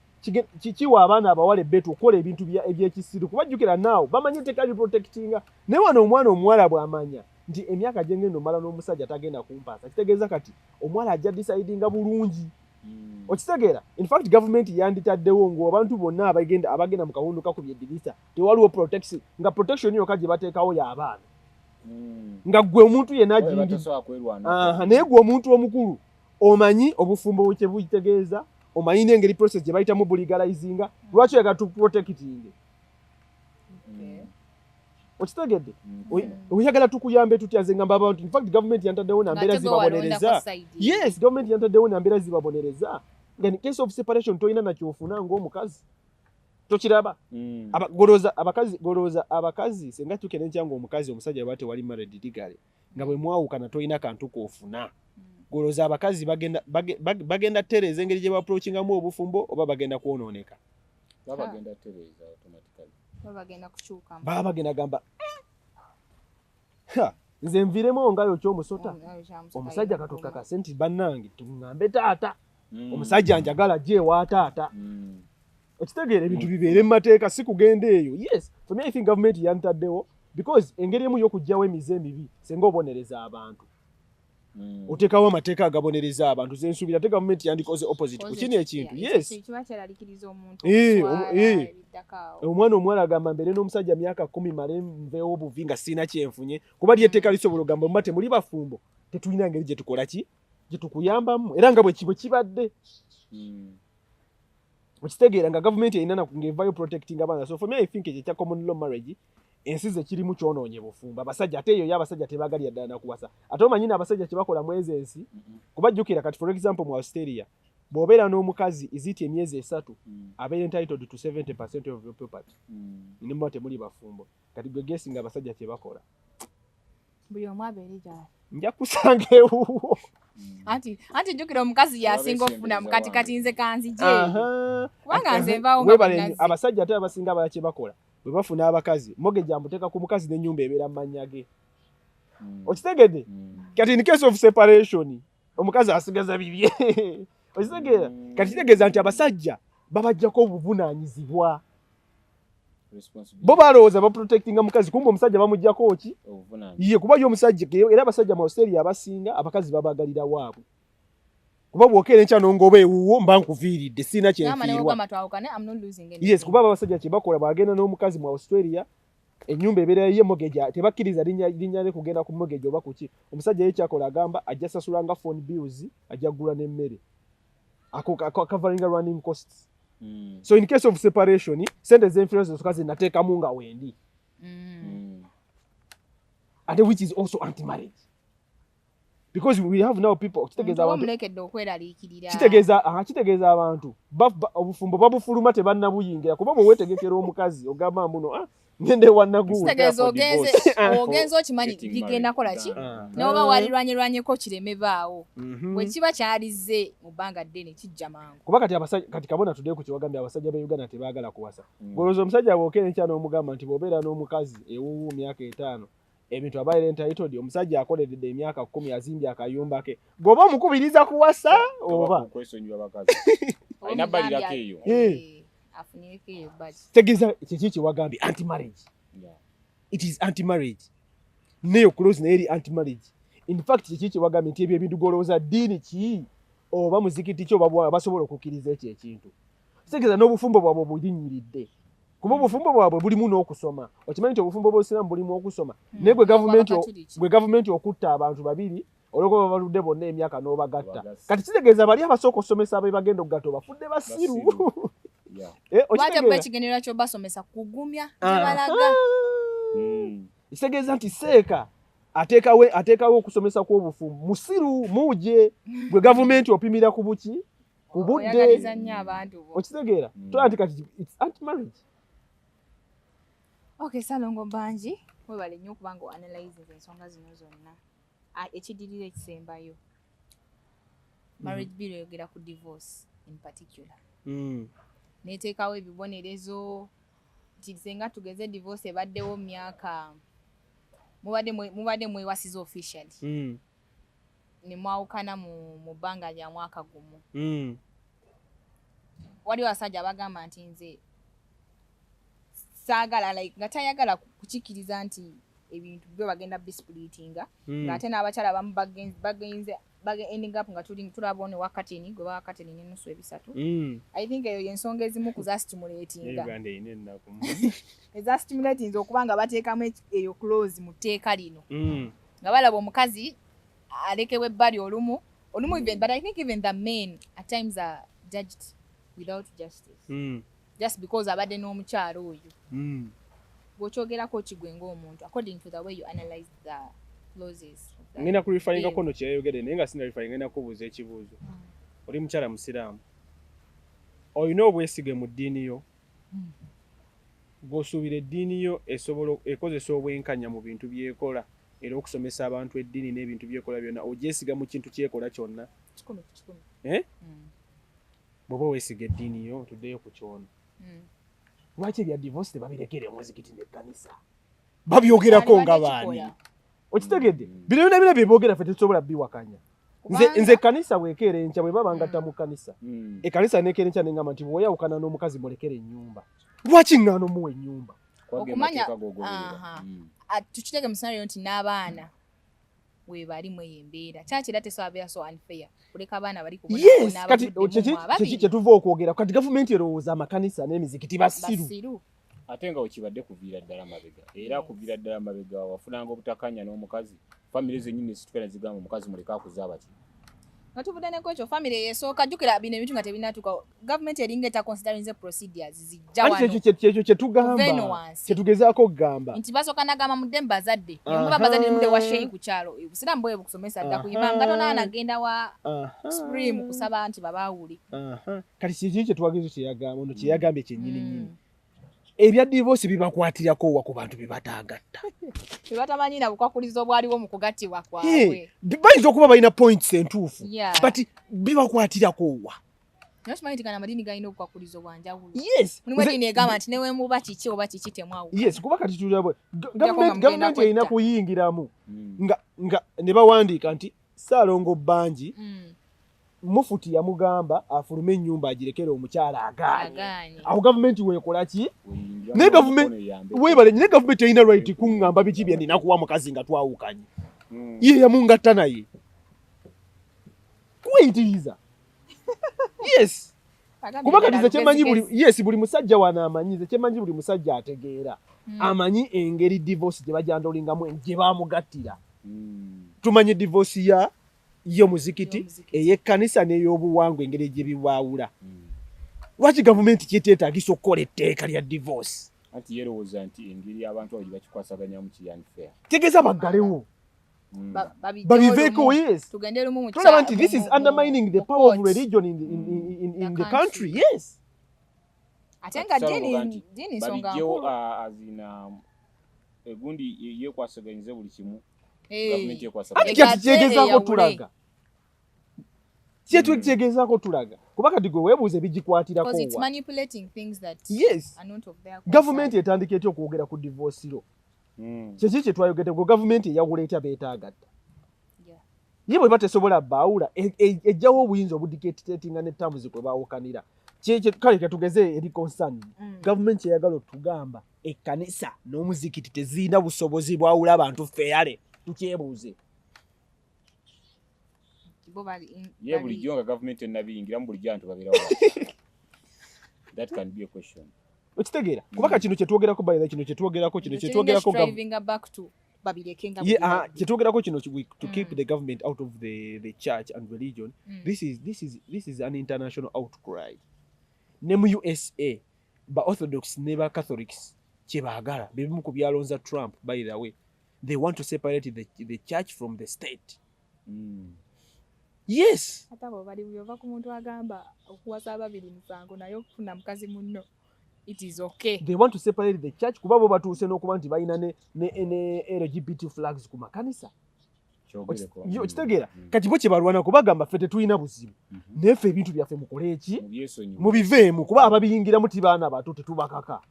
Speaker 1: kikiwa abaana abawala ebbeetu okukola ebintu ebyekisiru kubajjukira naawe bamanyi tekali protectinga naye wano omwana omuwala bw'amanya nti emyaka gyengenda omala n'omusajja tagenda kumpaasa kitegeeza kati omuwala ajja decidinga bulungi okitegeera in fact gavumenti yanditaddewo ng'abantu bonna abagenda mu kawundu kakubye eddirisa tewaliwo protection nga protection yokka gye bateekawo y'abaana nga gwe omuntu yenna naye gwe omuntu omukulu omanyi obufumbo kye buyitegeeza omanyi n'engeri process gye bayitamu buligalizinga lwaki oyagala tuprotectinge okitegedde oyagala tukuyambe tutya nze ngamba abantu in fact government yantaddewo na mbeera zibabonereza yes government yantaddewo na mbeera zibabonereza nga in case of separation toyina nakyofuna ng'omukazi tokiraba goloza abakazi senga tukene nkyanga omukazi omusajja bwate wali married legally nga bwe mwawukana toyina kantu koofuna goloza abakazi bagenda tereza engeri gye baapproachingamu obufumbo oba bagenda kwonooneka
Speaker 4: bagenda tereza automatically
Speaker 2: bagenda kukyukamu
Speaker 1: bagenda gamba nze nviremu ngayo ky'omusota omusajja katukakase nti bannange tuŋŋambe taata omusajja njagala gyewa taata okitegeera ebintu bibeere mu mateeka si kugenda eyo yes for me I think government yantaddewo because engeri emu y'okugyawo emize emibi senga obonereza abantu oteekawo amateeka agabonereza abantu ze nsuubira ate gavumenti yandikoze opposite ku kino ekintu yes omwana omuwala agamba mbeere n'omusajja myaka 10 male nveewo obuvi nga sirina kyenfunye kuba lyetteeka lisobola ogamba mumate muli bafumbo tetulina ngeri gye tukola ki gye tukuyambamu era nga bwe kibadde okitegeera nga gavumenti erina ng'evaayo protecting abaana so for me I think ekyo kya common law marriage ensi ze kirimu kyonoonye bufumbo abasajja ate eyo y'abasajja tebagalya ddala nakuwasa ate omanyi n'abasajja kye bakola mwezi ensi kubajjukira kati for example mu Australia bw'obeera n'omukazi iziti emyezi 3 abeera entitled to 70% of your property nimba temuli bafumbo kati gwe gesinga abasajja kye bakola
Speaker 2: buli omu abeere gyali
Speaker 1: nja kusanga ewuwo
Speaker 2: anti jjukira omukazi yasinga okufuna mukatikati nze kanzije kubanga nze nvaawo
Speaker 1: abasajja ate abasinga abala kye bakola bwe bafuna abakazi mortgage amuteeka ku mukazi n'ennyumba ebeera mu mannya ge okitegedde kati in case of separation omukazi asigaza bibye okitegeera kati kitegeeza nti abasajja babajjako obuvunaanyizibwa bo balowooza baprotectinga mukazi kumbe omusajja bamuggyako ki ye kuba yo omusajja era abasajja mu Australia abasinga abakazi babagalira waabwe kuba bw'okeera enkya n'ongoba ewuwo mba nkuviiridde sirina kyenfiirwa yes kuba abasajja kye bakola bagenda n'omukazi mu Australia ennyumba ebeera ye mortgage tebakkiriza linnya ne kugenda ku mortgage oba kuki omusajja ye kyakola agamba ajja sasulanga phone bills ajja gula n'emmere covering running costs so in case of separation sente z'enfirose zokazi nateekamu nga wendi ate which is also anti-marriage because we have now people kitegeeza abantu obufumbo babufuluma tebannabuyingira kuba bwe weetegekera omukazi ogamba mbuno ngende wanagu
Speaker 2: kitegeeza ogenze okimanyi ligenda kola ki n'oba walirwanyerwanyeko kireme baawo bwe kiba kyalize mu bbanga ddene kijja mangu
Speaker 1: kuba kati abasajja kati kabona tudde ku kiwagambye abasajja ba Uganda tebaagala kuwasa gwoloza omusajja bw'okeera enkya n'omugamba nti bw'obeera n'omukazi ewuwu myaka 5 ebintu abaire entitled omusajja akoleredde emyaka 10 azimbye akayumba ke gwoba omukubiriza kuwasa oba
Speaker 4: kwesonyiwa bakazi alina balirako eyo
Speaker 2: afunireko eyo bali
Speaker 1: tegeeza kiki kiwagambye anti marriage it is anti marriage neyo close nayo eri anti marriage in fact kiki kiwagambye nti ebyo ebintu golowooza ddiini ki oba muzikiti ki oba basobola okukkiriza ekyo ekintu tegeeza n'obufumbo bwabwe bulinyiridde kuba obufumbo bwabwe bulimu n'okusoma okimanyi nti obufumbo bw'obusiraamu bulimu okusoma naye bwe gavumenti okutta abantu babiri olwokuba babaludde bonna emyaka n'obagatta kati kitegeeza bali abasooka okusomesa abe bagenda okugatta obafudde basiru
Speaker 2: wate bwe kigendera ky'obasomesa kugumya gye balaga
Speaker 1: kitegeeza nti seeka ateekawo okusomesa kw'obufumbo musiru muje bwe gavumenti opimira ku buki ku budde okitegeera tola nti kati it's anti marriage.
Speaker 2: Okay, Salongo Banji, webale nnyo okuba nga analyze ensonga zino zonna. Ekidirira ekisembayo. Marriage bill eyogera ku divorce in particular. Neteekawo ebibonerezo nti senga tugeze divorce ebaddewo myaka mubadde mwewasiza officially. Ne mwawukana mu bbanga lya mwaka gumu. Waliwo abasajja abagamba nti nze saagala nga tayagala kukikiriza nti ebintu byo bagenda bisplitinga ng'ate n'abakyala abamu bagenze ending up nga tulaba ne wakatini gwe wakatini n'ennusu ebisatu I think eyo y'ensonga ezimu kuzastimulatinga ezastimulatinze okuba nga bateekamu eyo clause mu tteeka lino nga balaba omukazi alekebwa ebbali olumu even but I think even the men at times are judged without justice just because abadde n'omukyalo oyo bw'okyogerako kigwe ng'omuntu according to the way you analyze the clauses
Speaker 1: ngenda kulifalinga kono kyeyayogedde naye nga sinalifalinga ngenda kubuuza ekibuuzo oli mukyala musiraamu olina obwesige mu ddiini yo bw'osuubira eddiini yo ekozesa obwenkanya mu bintu byekola era okusomesa abantu eddiini n'ebintu byekola byonna ogyesiga mu kintu kyekola kyonna bw'oba weesiga eddiini yo tuddeyo ku kyono lwaki ebya divorce tebabirekere omuzikiti n'ekkanisa babyogerako nga baani okitegedde bino byonna byeboogera ffe tetusobola biwakanya nze ekkanisa bwekeera enkya bwe baba ngatta mu kkanisa ekkanisa nekeera enkya neŋŋamba nti bw'oyawukana n'omukazi mulekere ennyumba lwaki ŋŋaano muwa ennyumba
Speaker 2: okumanya tukitege mu scenario nti n'abaana webali mweyembeera kyakira tesobola so unfair kuleka abaana bali
Speaker 1: kubona kati kyetuva okwogera kati gavumenti erowooza amakanisa n'emizikiti basiru
Speaker 4: ate nga wekibadde kuviira ddala mabega era kuviira ddala mabega wafunanga obutakanya n'omukazi famire zenyini zitukana zigamba omukazi muleka akuzaaba ki
Speaker 2: nga tuvudde nekokyo famire yesooka jjukira bino ebintu nga tebinatuuka gavumenti eringa eta considering the procedures zijja wano
Speaker 1: kyekyo kyetugamba kyetugezaako okugamba
Speaker 2: nti basooka nagamba mudde mu bazadde muba bazadde mudde wa sheyi ku kyalo obusiraamu bwe bukusomesa dda kuyiba nga tona anagenda wa supreme kusaba nti babaawuli
Speaker 1: kati kiki kyetwagezi kyeyagamba ono kyeyagambye kyennyini ebya divorce bibakwatirako wa ku bantu bebataagatta
Speaker 2: bebatamanyi na bukwakulizo bwaliwo mu kugattibwa kwabwe
Speaker 1: bayinza okuba balina points entuufu but bibakwatirako wa
Speaker 2: nakimanyi nti kana amadini galina obukwakulizo bwa njawulo
Speaker 1: mulimu
Speaker 2: eddiini egamba nti newe muba kiki oba kiki temwawuka
Speaker 1: kuba kati tulaba gavumenti erina kuyingiramu nga ne bawandiika nti Ssaalongo Banji mufuti yamugamba afulume ennyumba agirekere omukyala agaanye awo gavumenti weekola ki naye gavumenti erina right kuŋŋamba biki bye nina kuwa mukazi nga twawukanye ye yamungatta naye kuweyitiriza kuba kati ze kyemanyi buli musajja wano amanyi ze kyemanyi buli musajja ategeera amanyi engeri divorce gye bajandolingamu gye bamugattira tumanyi divorce y'omuzikiti ey'ekkanisa n'ey'obuwangwa engeri gye biwaawula lwaki gavumenti kyeteetaagisa okukola etteeka lya divorce
Speaker 4: anti yerowooza nti engeri abantu abo gye bakikwasaganyamu kiri unfair
Speaker 1: tegeeza baggalewo babiveeko tulaba nti this is undermining the power of religion in the country
Speaker 2: ate nga dini nsonga nkulu
Speaker 4: azina egundi yekwasaganyirize buli kimu
Speaker 2: Eh.
Speaker 4: gavumenti yekwasaganyirize
Speaker 1: kati kyegezaako tulaga kyegezaako tulaga kuba kati gwe weebuuze bigikwatirako
Speaker 2: because it's
Speaker 1: wa
Speaker 2: manipulating things that
Speaker 1: yes
Speaker 2: are not of their
Speaker 1: gavumenti etandika etya okwogera ku divorce lo kyeki kye twayogedde gwe gavumenti eyawula etya beetaagatta
Speaker 2: Yeah.
Speaker 1: ye bwe batesobola baawula ejjawo obuyinza obudictatinga ne terms kwe baawukanira kale ketugeze eri concern gavumenti eyagala otugamba ekkanisa n'omuzikiti tezirina busobozi bwawula abantu feyale tukyebuuze
Speaker 2: bo bali
Speaker 4: ye bulijjo nga gavumenti ennabiyingiramu bulijjo abantu babeerawo that can be a question
Speaker 1: okitegeera kubaka kino kyetwogerako by kino kyetwogerako
Speaker 2: driving back to babirekenga
Speaker 1: kyetwogerako kino to keep the government out of the church and religion. This is an international outcry. Ne mu USA ba Orthodox ne ba Catholics kyebaagala bebimu ku byalonza Trump by the way they want to separate the church from the state. Yes,
Speaker 2: hata bo bali byova ku muntu agamba okuwasa ababiri musango nayo okufuna mukazi munno, it is okay.
Speaker 1: They want to separate the church kuba bo batuuse n'okuba nti balina ne LGBT flags ku makanisa. Okitegeera kati bo kyebalwana kubagamba ffe tetulina buzibu naye ffe ebintu byaffe mukole eki mubiveemu kuba ababiyingiramu ti baana bato tetubakaka.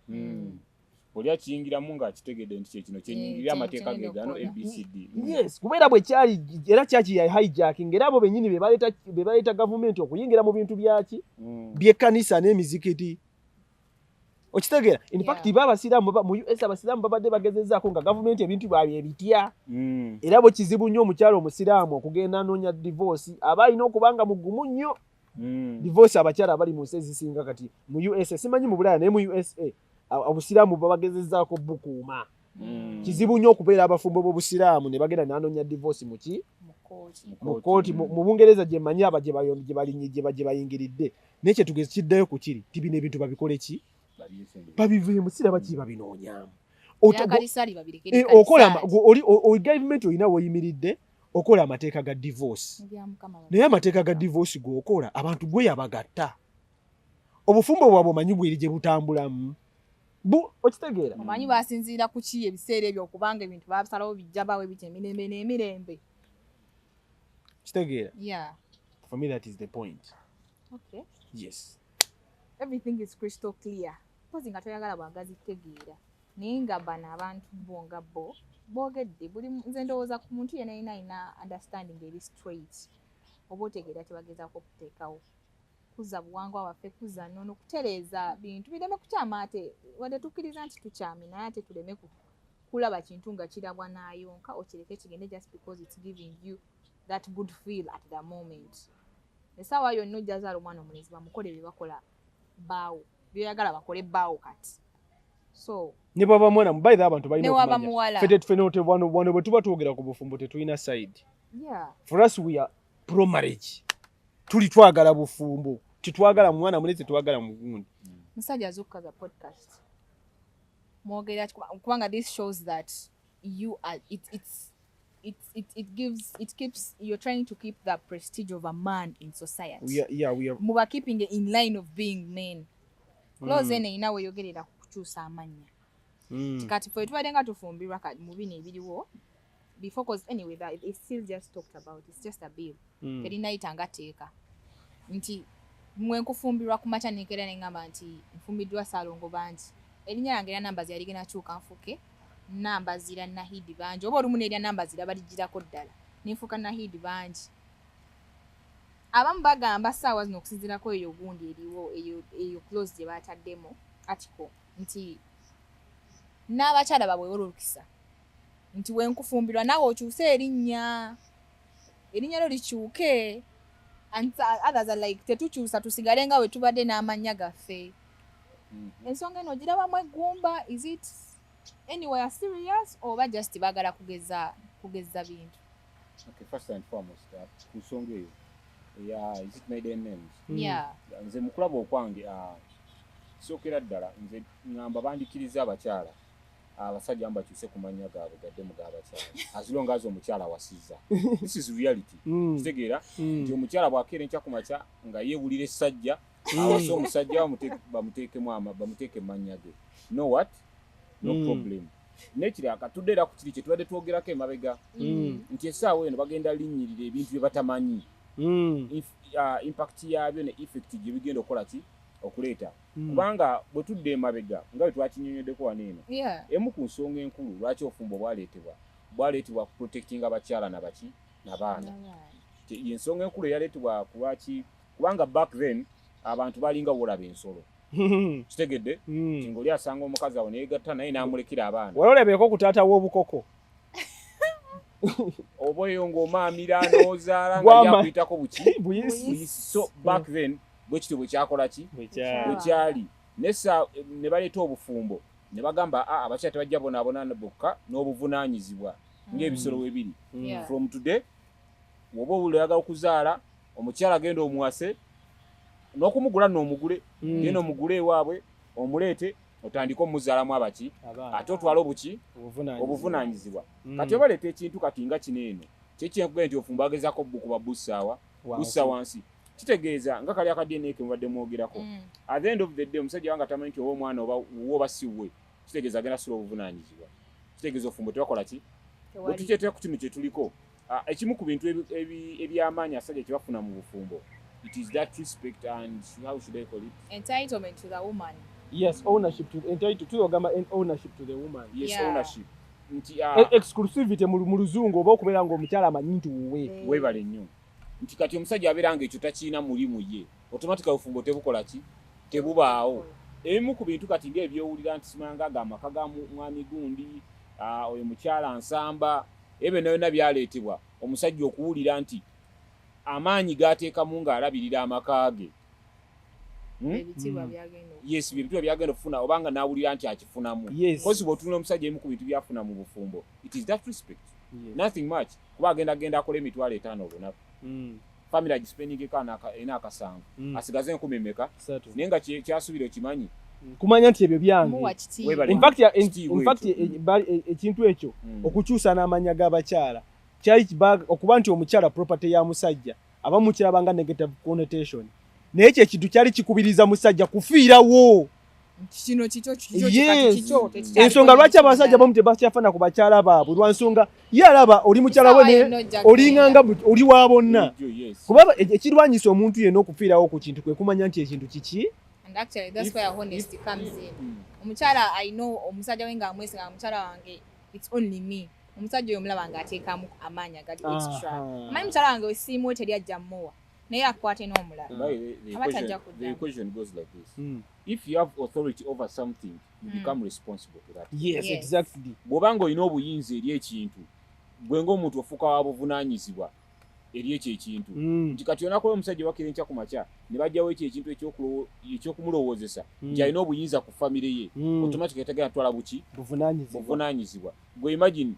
Speaker 4: Oli akiyingiramu ng'akitegedde nti kyekino kyenyingirira amateeka ge gano ABCD.
Speaker 1: Yes, kubeera bwe kyali era kyaki ya hijacking era abo bennyini be baleeta gavumenti okuyingira mu bintu byaki by'ekkanisa n'emizikiti. Okitegeera in fact babasiraamu mu US abasiraamu babadde bagezezzaako nga gavumenti ebintu byabye ebitya era bwe kizibu nnyo omukyalo omusiraamu okugenda anoonya divorce aba alina okubanga mugumu nnyo. Divorce abakyala abali mu nsi ezisinga kati mu USA simanyi mu Bulaaya naye mu USA abusiraamu babagezezzaako bukuuma. Kizibu nnyo okubeera abafumbo b'obusiraamu ne bagenda n'anoonya divorce mu kooti mu Bungereza gye manyi aba gye bayingiridde naye kyetugeze kiddayo ku kiri ti bino ebintu babikole ki babiveemu siraba ki babinoonyaamu. Gavumenti olina woyimiridde okola amateeka ga divorce naye amateeka ga divorce g'okola abantu gwe yabagatta obufumbo bwabwe omanyi bweri gye butambulamu. Okitegeera
Speaker 2: omanyi basinziira ku ki ebiseera ebyo okubanga ebintu babisalawo bijja bawe biti emirembe n'emirembe.
Speaker 1: Kitegeera
Speaker 2: Yeah.
Speaker 1: For me that is the point.
Speaker 2: Okay.
Speaker 1: Yes.
Speaker 2: Everything is crystal clear. Pozi nga toyagala bwagazi tegeera naye nga bano abantu bonga bo boogedde buli nze ndowooza ku muntu yenna alina understanding eri straight oba otegeera tebagezaako okuteekawo kuza buwangwa waffe kuza nnono kutereeza bintu bireme kukyama ate wadde tukkiriza nti tukyami naye ate tuleme kulaba kintu nga kirabwa naayonka okireke kigende just because it's giving you that good feel at the moment. Essaawa yonna ojjazaala omwana omulenzi bamukole bye bakola baawo byoyagala bakole baawo kati. So
Speaker 1: ne bwaba mwana by the abantu balina
Speaker 2: okumanya. Ne waba muwala.
Speaker 1: Fete wano bwe tuba twogera ku bufumbo tetulina side.
Speaker 2: Yeah.
Speaker 1: For us we are pro marriage. Tuli twagala bufumbo. Titwagala mwana mulenzi twagala mugundi.
Speaker 2: Musajja azukkaza podcast. Mwogera kubanga this shows that you are it keeps you're trying to keep the prestige of a man in society.
Speaker 1: We are
Speaker 2: Muba keeping it in line of being men. Close ene inawe yogerera kukyusa amanya. Kati fwe tubadde nga tufumbirwa kati mu bino ebiriwo before cause anyway that it's still just talked about, it's just a bill. Terina itanga teeka. Nti mwe nkufumbirwa ku mata nekera nengamba nti nfumbiddwa Salongo bangi. Erinnya lyange era namba zali gena kyuka nfuke. Namba zira Nahidi bangi oba olumu nerya namba zira baligirako ddala ninfuka Nahidi bangi. Abamu bagamba ssaawa zino okusinziirako eyo gundi eriwo eyo close gye baataddemu article nti n'abakyala babwe olukisa nti wenkufumbirwa naawe okyuse erinnya lyo likyuke and others are like tetukyusa tusigale nga we tubadde n'amannya gaffe. Ensonga eno ogirabamu eggumba, is it anywhere serious oba just bagala kugeza bintu?
Speaker 4: Okay, first and foremost ku nsonga eyo is it maiden names?
Speaker 2: Yeah.
Speaker 4: Nze mukulaba okwange sookera ddala nze ngamba bandikiriza abakyala abasajja mbakyuse ku mannya gaabwe gaddemu g'abakyala as long as omukyala wasiza. This is reality. Kitegeera nti omukyala bw'akeera enkya ku makya nga yeewulira essajja awasa omusajja bamuteeke mannya ge. No what? No problem. Nekiraka tudde era ku kiri kye tubadde twogerako emabega nti essaawa eno bagenda linnyirira ebintu bye batamanyi impact yabyo ne effect gye bigenda okukola ki okuleeta kubanga bwe tudde emabega nga bwe twakinyonyoddeko wano eno emu ku nsonga enkulu lwaki obufumbo bwaleetebwa protecting abakyala n'abaana y'ensonga enkulu eyaleetebwa kulwaki kubanga back then abantu balinga wolaba ensolo kitegedde ng'oli asanga omukazi awo neyegatta naye n'amulekera abaana
Speaker 1: wali olabeko ku taata w'obukoko
Speaker 4: oba eyo ng'omaamira n'ozaala nga yakuyitako buyisi so back then bwe kityo bwe kyakola ki bwe kyali nessa ne baleeta obufumbo ne bagamba abakyala tebajja bonaabona bokka n'obuvunaanyizibwa ng'ebisolo we biri from today woba oyagala okuzaala omukyala agenda omuwase n'okumugula n'omugule genda omugule ewaabwe omuleete otandika omuzaalamu abaki ate otwala obuvunaanyizibwa kati obaleeta ekintu kati nga kino eno kyekyenkugenda nti ofumbo agezaako bukuba bussa wansi kitegeeza nga kali akadna ke mubadde mwogerako at the end of the day omusajja wanga tamanyi nti oba omwana oba siwe kitegeeza agenda sula obuvunaanyizibwa kitegeeza ofumbo tebakola ki bwe tukyetera ku kino kye tuliko ekimu ku bintu eby'amaanyi asajja kye bafuna mu bufumbo it is that respect and how should I call it?
Speaker 2: Entitlement to the woman.
Speaker 1: Yes, ownership to ownership to the woman.
Speaker 4: Yes, ownership.
Speaker 1: Exclusivity mu luzungu oba okubeera ng'omukyala amanyi nti wuwe.
Speaker 4: Weebale nnyo. Nti kati omusajja abeera ng'ekyo takiina mulimu ye. Automatically obufumbo tebukola ki? Tebubaawo. Ebimu ku bintu kati ng'ebyowulira nti simanga amaka ga mwami gundi, oyo mukyala nsamba, ebyo byonna byaleetebwa omusajja okuwulira nti amaanyi gateekamu ng'alabirira amaka ge. Yes, ebitibwa byagenda okufuna obanga n'awulira nti akifunamu. Kozi bw'otunula omusajja emu ku bintu byafuna mu bufumbo. It is that respect. Nothing much. Kuba agenda akola emitwalo 5 olunaku. Family agispendingeko akasanvu. Asigaze 10 mmeka. Naye nga kyasubira okimanyi.
Speaker 1: Kumanya nti ebyo byange. In fact ekintu ekyo okukyusa n'amanya g'abakyala okuba nti omukyala property ya musajja abamu kirabanga negative connotation naye ekyo ekintu kyali kikubiriza musajja kufiirawo
Speaker 2: kino kikyo
Speaker 1: ensonga lwaki abasajja bamu tebakyafana ku bakyala baabwe lwansonga ye alaba oli mukyala we olinganga oli wa bonna kuba ekirwanyisa omuntu yenna okufiirawo ku kintu kwe kumanya nti ekintu kiki.
Speaker 2: And actually that's where honesty comes in. Omukyala I know omusajja wenga amwesinga omukyala wange it's only me. Omusajja oyo mulaba nga ateekamu amaanyi agali extra. Amanyi mukyala wange osiimu teri ajja mmuwa naye akwate n'omulala.
Speaker 4: The equation goes like this. If you have authority over something, you become responsible to that.
Speaker 1: Yes, exactly.
Speaker 4: Bw'obanga olina obuyinza eri ekintu gwe ng'omuntu ofuuka wa buvunaanyizibwa eri ekyo ekintu nti kati onakola omusajja wakira enkya ku makya ne bajjawo ekyo ekintu eky'okumulowoozesa nti alina obuyinza ku famire ye automatically tegenda twala buki buvunaanyizibwa. Gwe imagine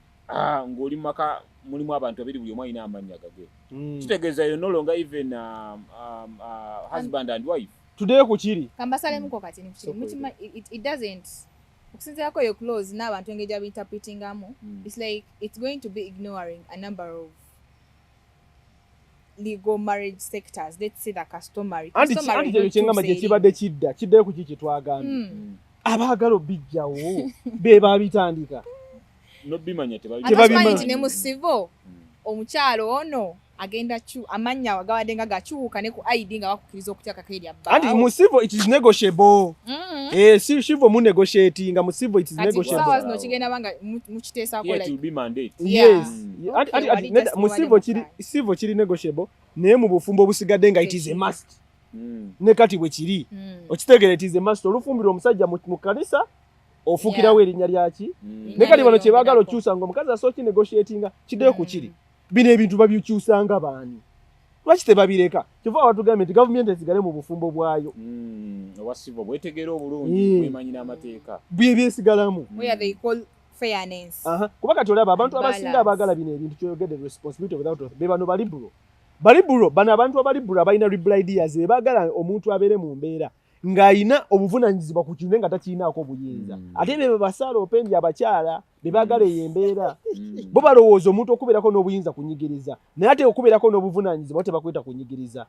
Speaker 4: ng'oli mu maka mulimu abantu babiri buli omu alina amannya gage kitegeeza yo no longer even husband and wife.
Speaker 1: Tuddeyo ku kiri
Speaker 2: kambasalemukko kati it doesn't okusinziirako yo clause n'abantu engeri gy'abinterpretingamu it's like it's going to be ignoring a number of legal marriage sectors. Let's say the customary
Speaker 1: kyengamba gye kibadde kiddayo ku kiki twagambye abaagala obijjawo be baabitandika
Speaker 4: nobimanya
Speaker 2: tebabimanyi ne mu civil omukyalo ono agenda amanya wagabadde nga gakyuka ne ku ID nga bakukkiriza okutyakako erya bba
Speaker 1: anti mu civil it is negotiable civil mu negotiating mu civil it is negotiable
Speaker 2: sawa zino kigenda banga mukiteesa kola
Speaker 4: it will be mandate.
Speaker 1: Yes mu civil kiri negotiable naye mu bufumbo obusigadde nga it is a must ne kati bwe kiri okitegeera it is a must olufumbira omusajja mu kanisa ofukirawo erinnya lyaki ne kati bano kye baagala okyusa ng'omukazi asooki negotiatinga kiddeyo ku kiri bino ebintu babyukyusanga baani lwaki tebabireka kiva abatugambye nti gavumenti esigale mu bufumbo bwayo
Speaker 4: oba civil bwetegeera obulungi bwemanyi n'amateeka
Speaker 1: byesigalamu kuba kati olaba abantu abasinga abaagala bino ebintu kyogedde responsibility without be bano baliburo bano abantu abaliburo abalina liberal ideas be baagala omuntu abeere mu mbeera ng'alina obuvunaanyizibwa ku kintu nga takirinaako buyinza ate be basaala opendi abakyala bebagala eyembeera bo balowooza omuntu okubeerako n'obuyinza kunyigiriza naye ate okubeerako n'obuvunaanyizibwa tebakweta kunyigiriza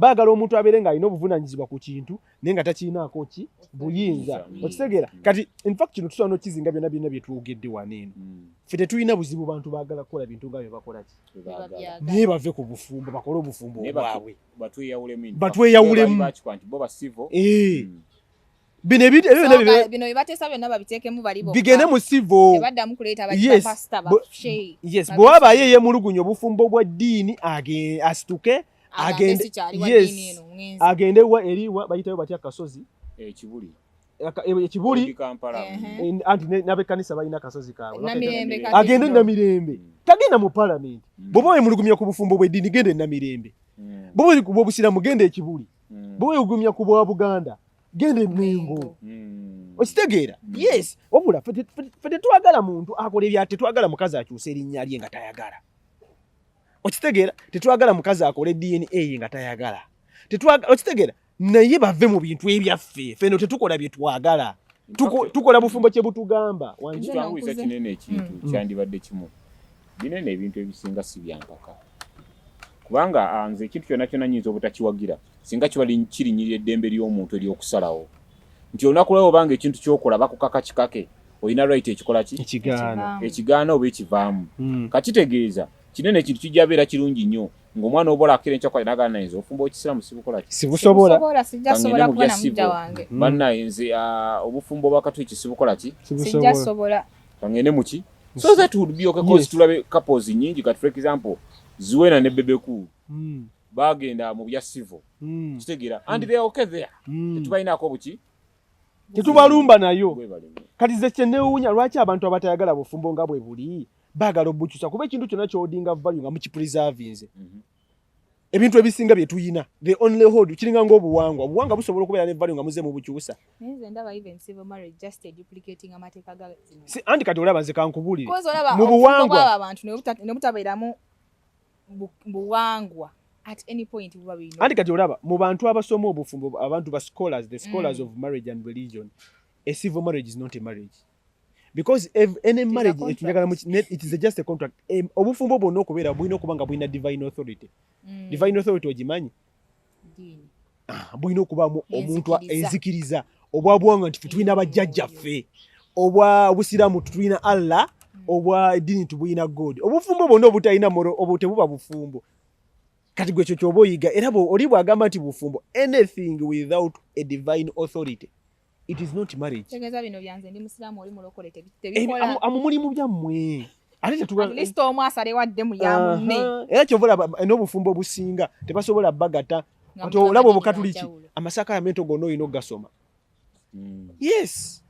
Speaker 1: baagala omuntu abeere ng'alina obuvunaanyizibwa ku kintu naye nga takiinaako ki buyinza okitegeera kati infact kino tusobola n'okizinga byonna bye twogedde wano eno ffe tetulina buzibu bantu baagala kukola bintu nga bye bakola ki naye bave ku bufumbo bakole obufumbo obwabwe batweyawulemu bino
Speaker 2: bibateesa byonna babiteekemu bali bokka
Speaker 1: bigende mu civil
Speaker 2: tebaddamu kuleeta bapasita basheyi
Speaker 1: yes bwe wabaayo eyemulugunya obufumbo bwa ddiini asituke agende eriwa bayitayo batya kasozi ekibuli anti n'abekkanisa balina akasozi kaabwe agende Namirembe tagenda mu palamenti bw'oba wemulugumya ku bufumbo bw'eddiini genda e Namirembe bw'oba obusiramu genda ekibuli bw'oba wegumya ku bwa Buganda genda e Mengo okitegeera yes wabula ffe tetwagala muntu akola tetwagala mukazi akyusa erinnya lye nga tayagala okitegeera tetwagala mukazi akola DNA nga tayagala okitegeera naye bave mu bintu ebyaffe feno tetukola bye twagala tukola bufumbo kye butugamba
Speaker 4: wanjitwanguza kinene ekintu kyandibadde kimu binene ebintu ebisinga si byampaka kubanga nze ekintu kyonna nyinza obutakiwagira singa kiba kirinyirira eddembe ly'omuntu ery'okusalawo nti olunaku lwawe obanga ekintu ky'okola bakukaka kikake olina right ekikola ki ekigaana oba ekivaamu kakitegeeza kinene ekintu kijja beera kirungi nnyo ng'omwana obola akira enkyakwale n'agaana nayinza obufumbo bw'ekisiraamu sibukola ki
Speaker 2: sibusobola sijjasobola kuba na mujja wange
Speaker 4: bannaye nze obufumbo bw'akatuliki sibukola ki
Speaker 2: sijjasobola
Speaker 4: kangende muki so that would be okay because tulabe couples nyingi kati for example Zuwena ne Bebeku bagenda mu bya civil kitegeera and they are okay there tetubalinaako buki
Speaker 1: tetubalumba nayo kati ze kyenewuunya lwaki abantu abatayagala bufumbo nga bwe buli baagala obukyusa kuba ekintu kyonna kyodinga value nga mukipreservinze ebintu ebisinga bye tuyina the only hold kiringa ng'obuwangwa busobola okubeera ne value nga muze mu bukyusa andi kati olaba nze kankubulire mu buwangwa
Speaker 2: abantu ne butabeeramu buwangwa at any point buba bino
Speaker 1: andi kati olaba mu bantu abasoma obufumbo abantu ba scholars the scholars of marriage and religion a civil marriage is not a marriage because any marriage it is just a contract obufumbo bwonna okubeera bulina okuba nga bulina divine authority divine authority ogimanyi bulina okubamu omuntu enzikiriza obwa buwangwa nti tulina abajjajjaffe obwa obusiraamu tulina Allah obwa eddiini tubulina God obufumbo bwonna obutalina moro obutebuba bufumbo kati gwe ekyo kyoba oyiga era oli bwagamba nti bufumbo anything without a divine authority it is not marriage
Speaker 2: tegeza bino byanze ndi musiraamu oli mulokole tebikola
Speaker 1: amulimu byammwe ate
Speaker 2: at least omwasale wadde mu yamunne
Speaker 1: era kyobola n'obufumbo obusinga tebasobola bagata kati olaba obukatuliki amasakalamento gonna olina ogasoma yes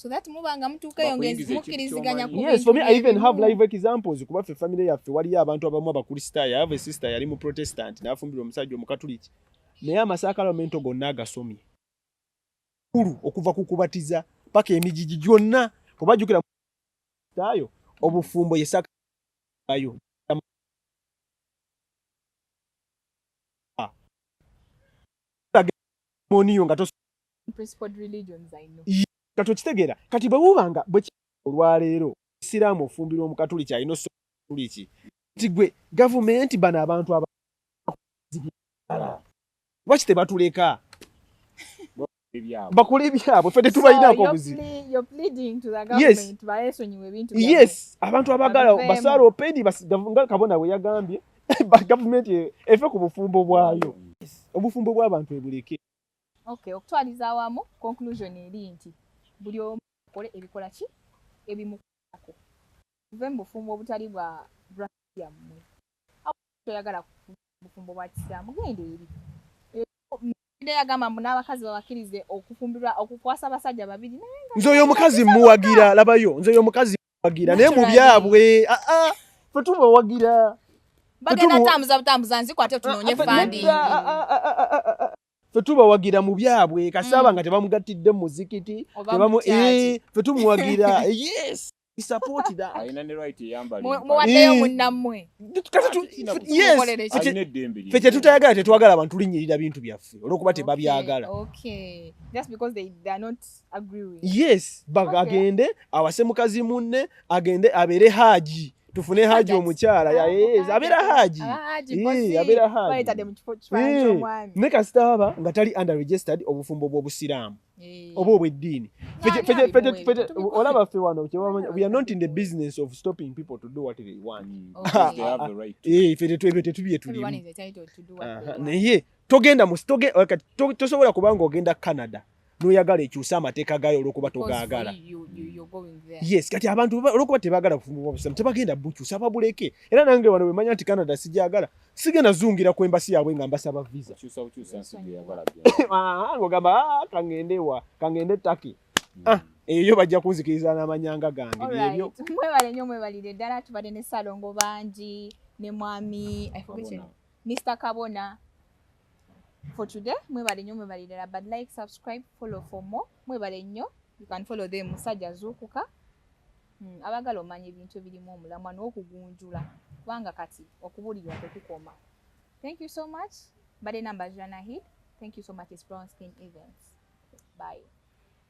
Speaker 2: so that mubanga mtuuka yongezi mukiriziganya ku
Speaker 1: yes for me I even have live examples kuba fe family yaffe waliyo abantu abamu abakristaayo I have a sister yali mu protestant n'afumbirwa omusajja omukatuliki naye amasakalamento gonna agasomye okuva ku kubatiza paka emijiji gyonna oba jukira tayo obufumbo yesaka ayo moniyo ngato
Speaker 2: principled religions I know
Speaker 1: kato kitegeera kati bwe bubanga bwe olwaleero siraamu ofumbirwa omukatuliki alina katuliki nti gwe gavumenti bano abantu lwaki tebatuleka bakole ebyabwe ffe tetubalinaako obuzibu yes abantu abagala basaala opendi nga kabona bwe yagambye gavumenti efe ku bufumbo bwayo obufumbo bw'abantu ebuleke
Speaker 2: okay okutwaliza awamu conclusion eri nti buli omu akole ebikola ki ebimukolako tuve mu bufumbo obutali bwa yammwe toyagala bufumbo bwa kisiraamu genda eri nde yagamba mbu n'abakazi babakirize okufumbirwa okukwasa abasajja babiri
Speaker 1: nze oyo omukazi muwagira labayo nze oyo omukazi muwagira naye mu byabwe ffe tumuwagira
Speaker 2: bagenda tambuza nzikwate tunoonye funding
Speaker 1: ffe tubawagira mu byabwe kasaaba nga tebamugattidde mu muzikiti ffe tumuwagira yes we support that.
Speaker 4: Alina ne right eyambala.
Speaker 2: Muwaddeyo munnammwe.
Speaker 1: Yes,
Speaker 4: Alina eddembe lye.
Speaker 1: ffe tetutayagala tetwagala abantu tulinnyirira bintu byaffe olw'okuba tebabyagala.
Speaker 2: Okay. Just because they are not agreeing.
Speaker 1: Yes, agende awase mukazi munne, agende abeere haji. Tufune haji omukyala ya abeera haji. Abeera haji. Ne kasita aba nga tali under registered obufumbo bw'obusiraamu. Oba obw'eddiini. Olaba ffe wano we are not in the business of stopping people to do what they want.
Speaker 4: They have the right.
Speaker 1: Ffe tetubye tulimu.
Speaker 2: Everyone is entitled to do what they want.
Speaker 1: Naye togenda tosobola kubanga ogenda Canada n'oyagala ekyusa amateeka gayo olw'okuba togaagala.
Speaker 2: You're going there.
Speaker 1: Yes, kati abantu olw'okuba tebaagala bufumbo bw'obusiraamu tebagenda bukyusa babuleke. Era nange wano bwe manya nti Canada sijagala sigenda zungira ku embassy yaabwe nga mbasaba visa.
Speaker 4: Kyusa nsibe yagala bya.
Speaker 1: Ng'ogamba kangende Turkey. Eyo bajja kunzikiriza n'amanyanga gange ebyo.
Speaker 2: Mwebale nnyo mwebalire ddala tubadde ne Salongo bangi ne mwami Mr. Kabona. For today, mwebale nnyo mwebalire ddala, but like, subscribe, follow for more. Mwebale nnyo. You can follow them Musajja Zuukuka. Abagala omanya ebintu ebirimu omulamwa n'okugunjula kubanga kati okubuulirwa tekukoma. Thank you so much. Bade number Janahid. Thank you so much. It's Brown Skin Events. Bye.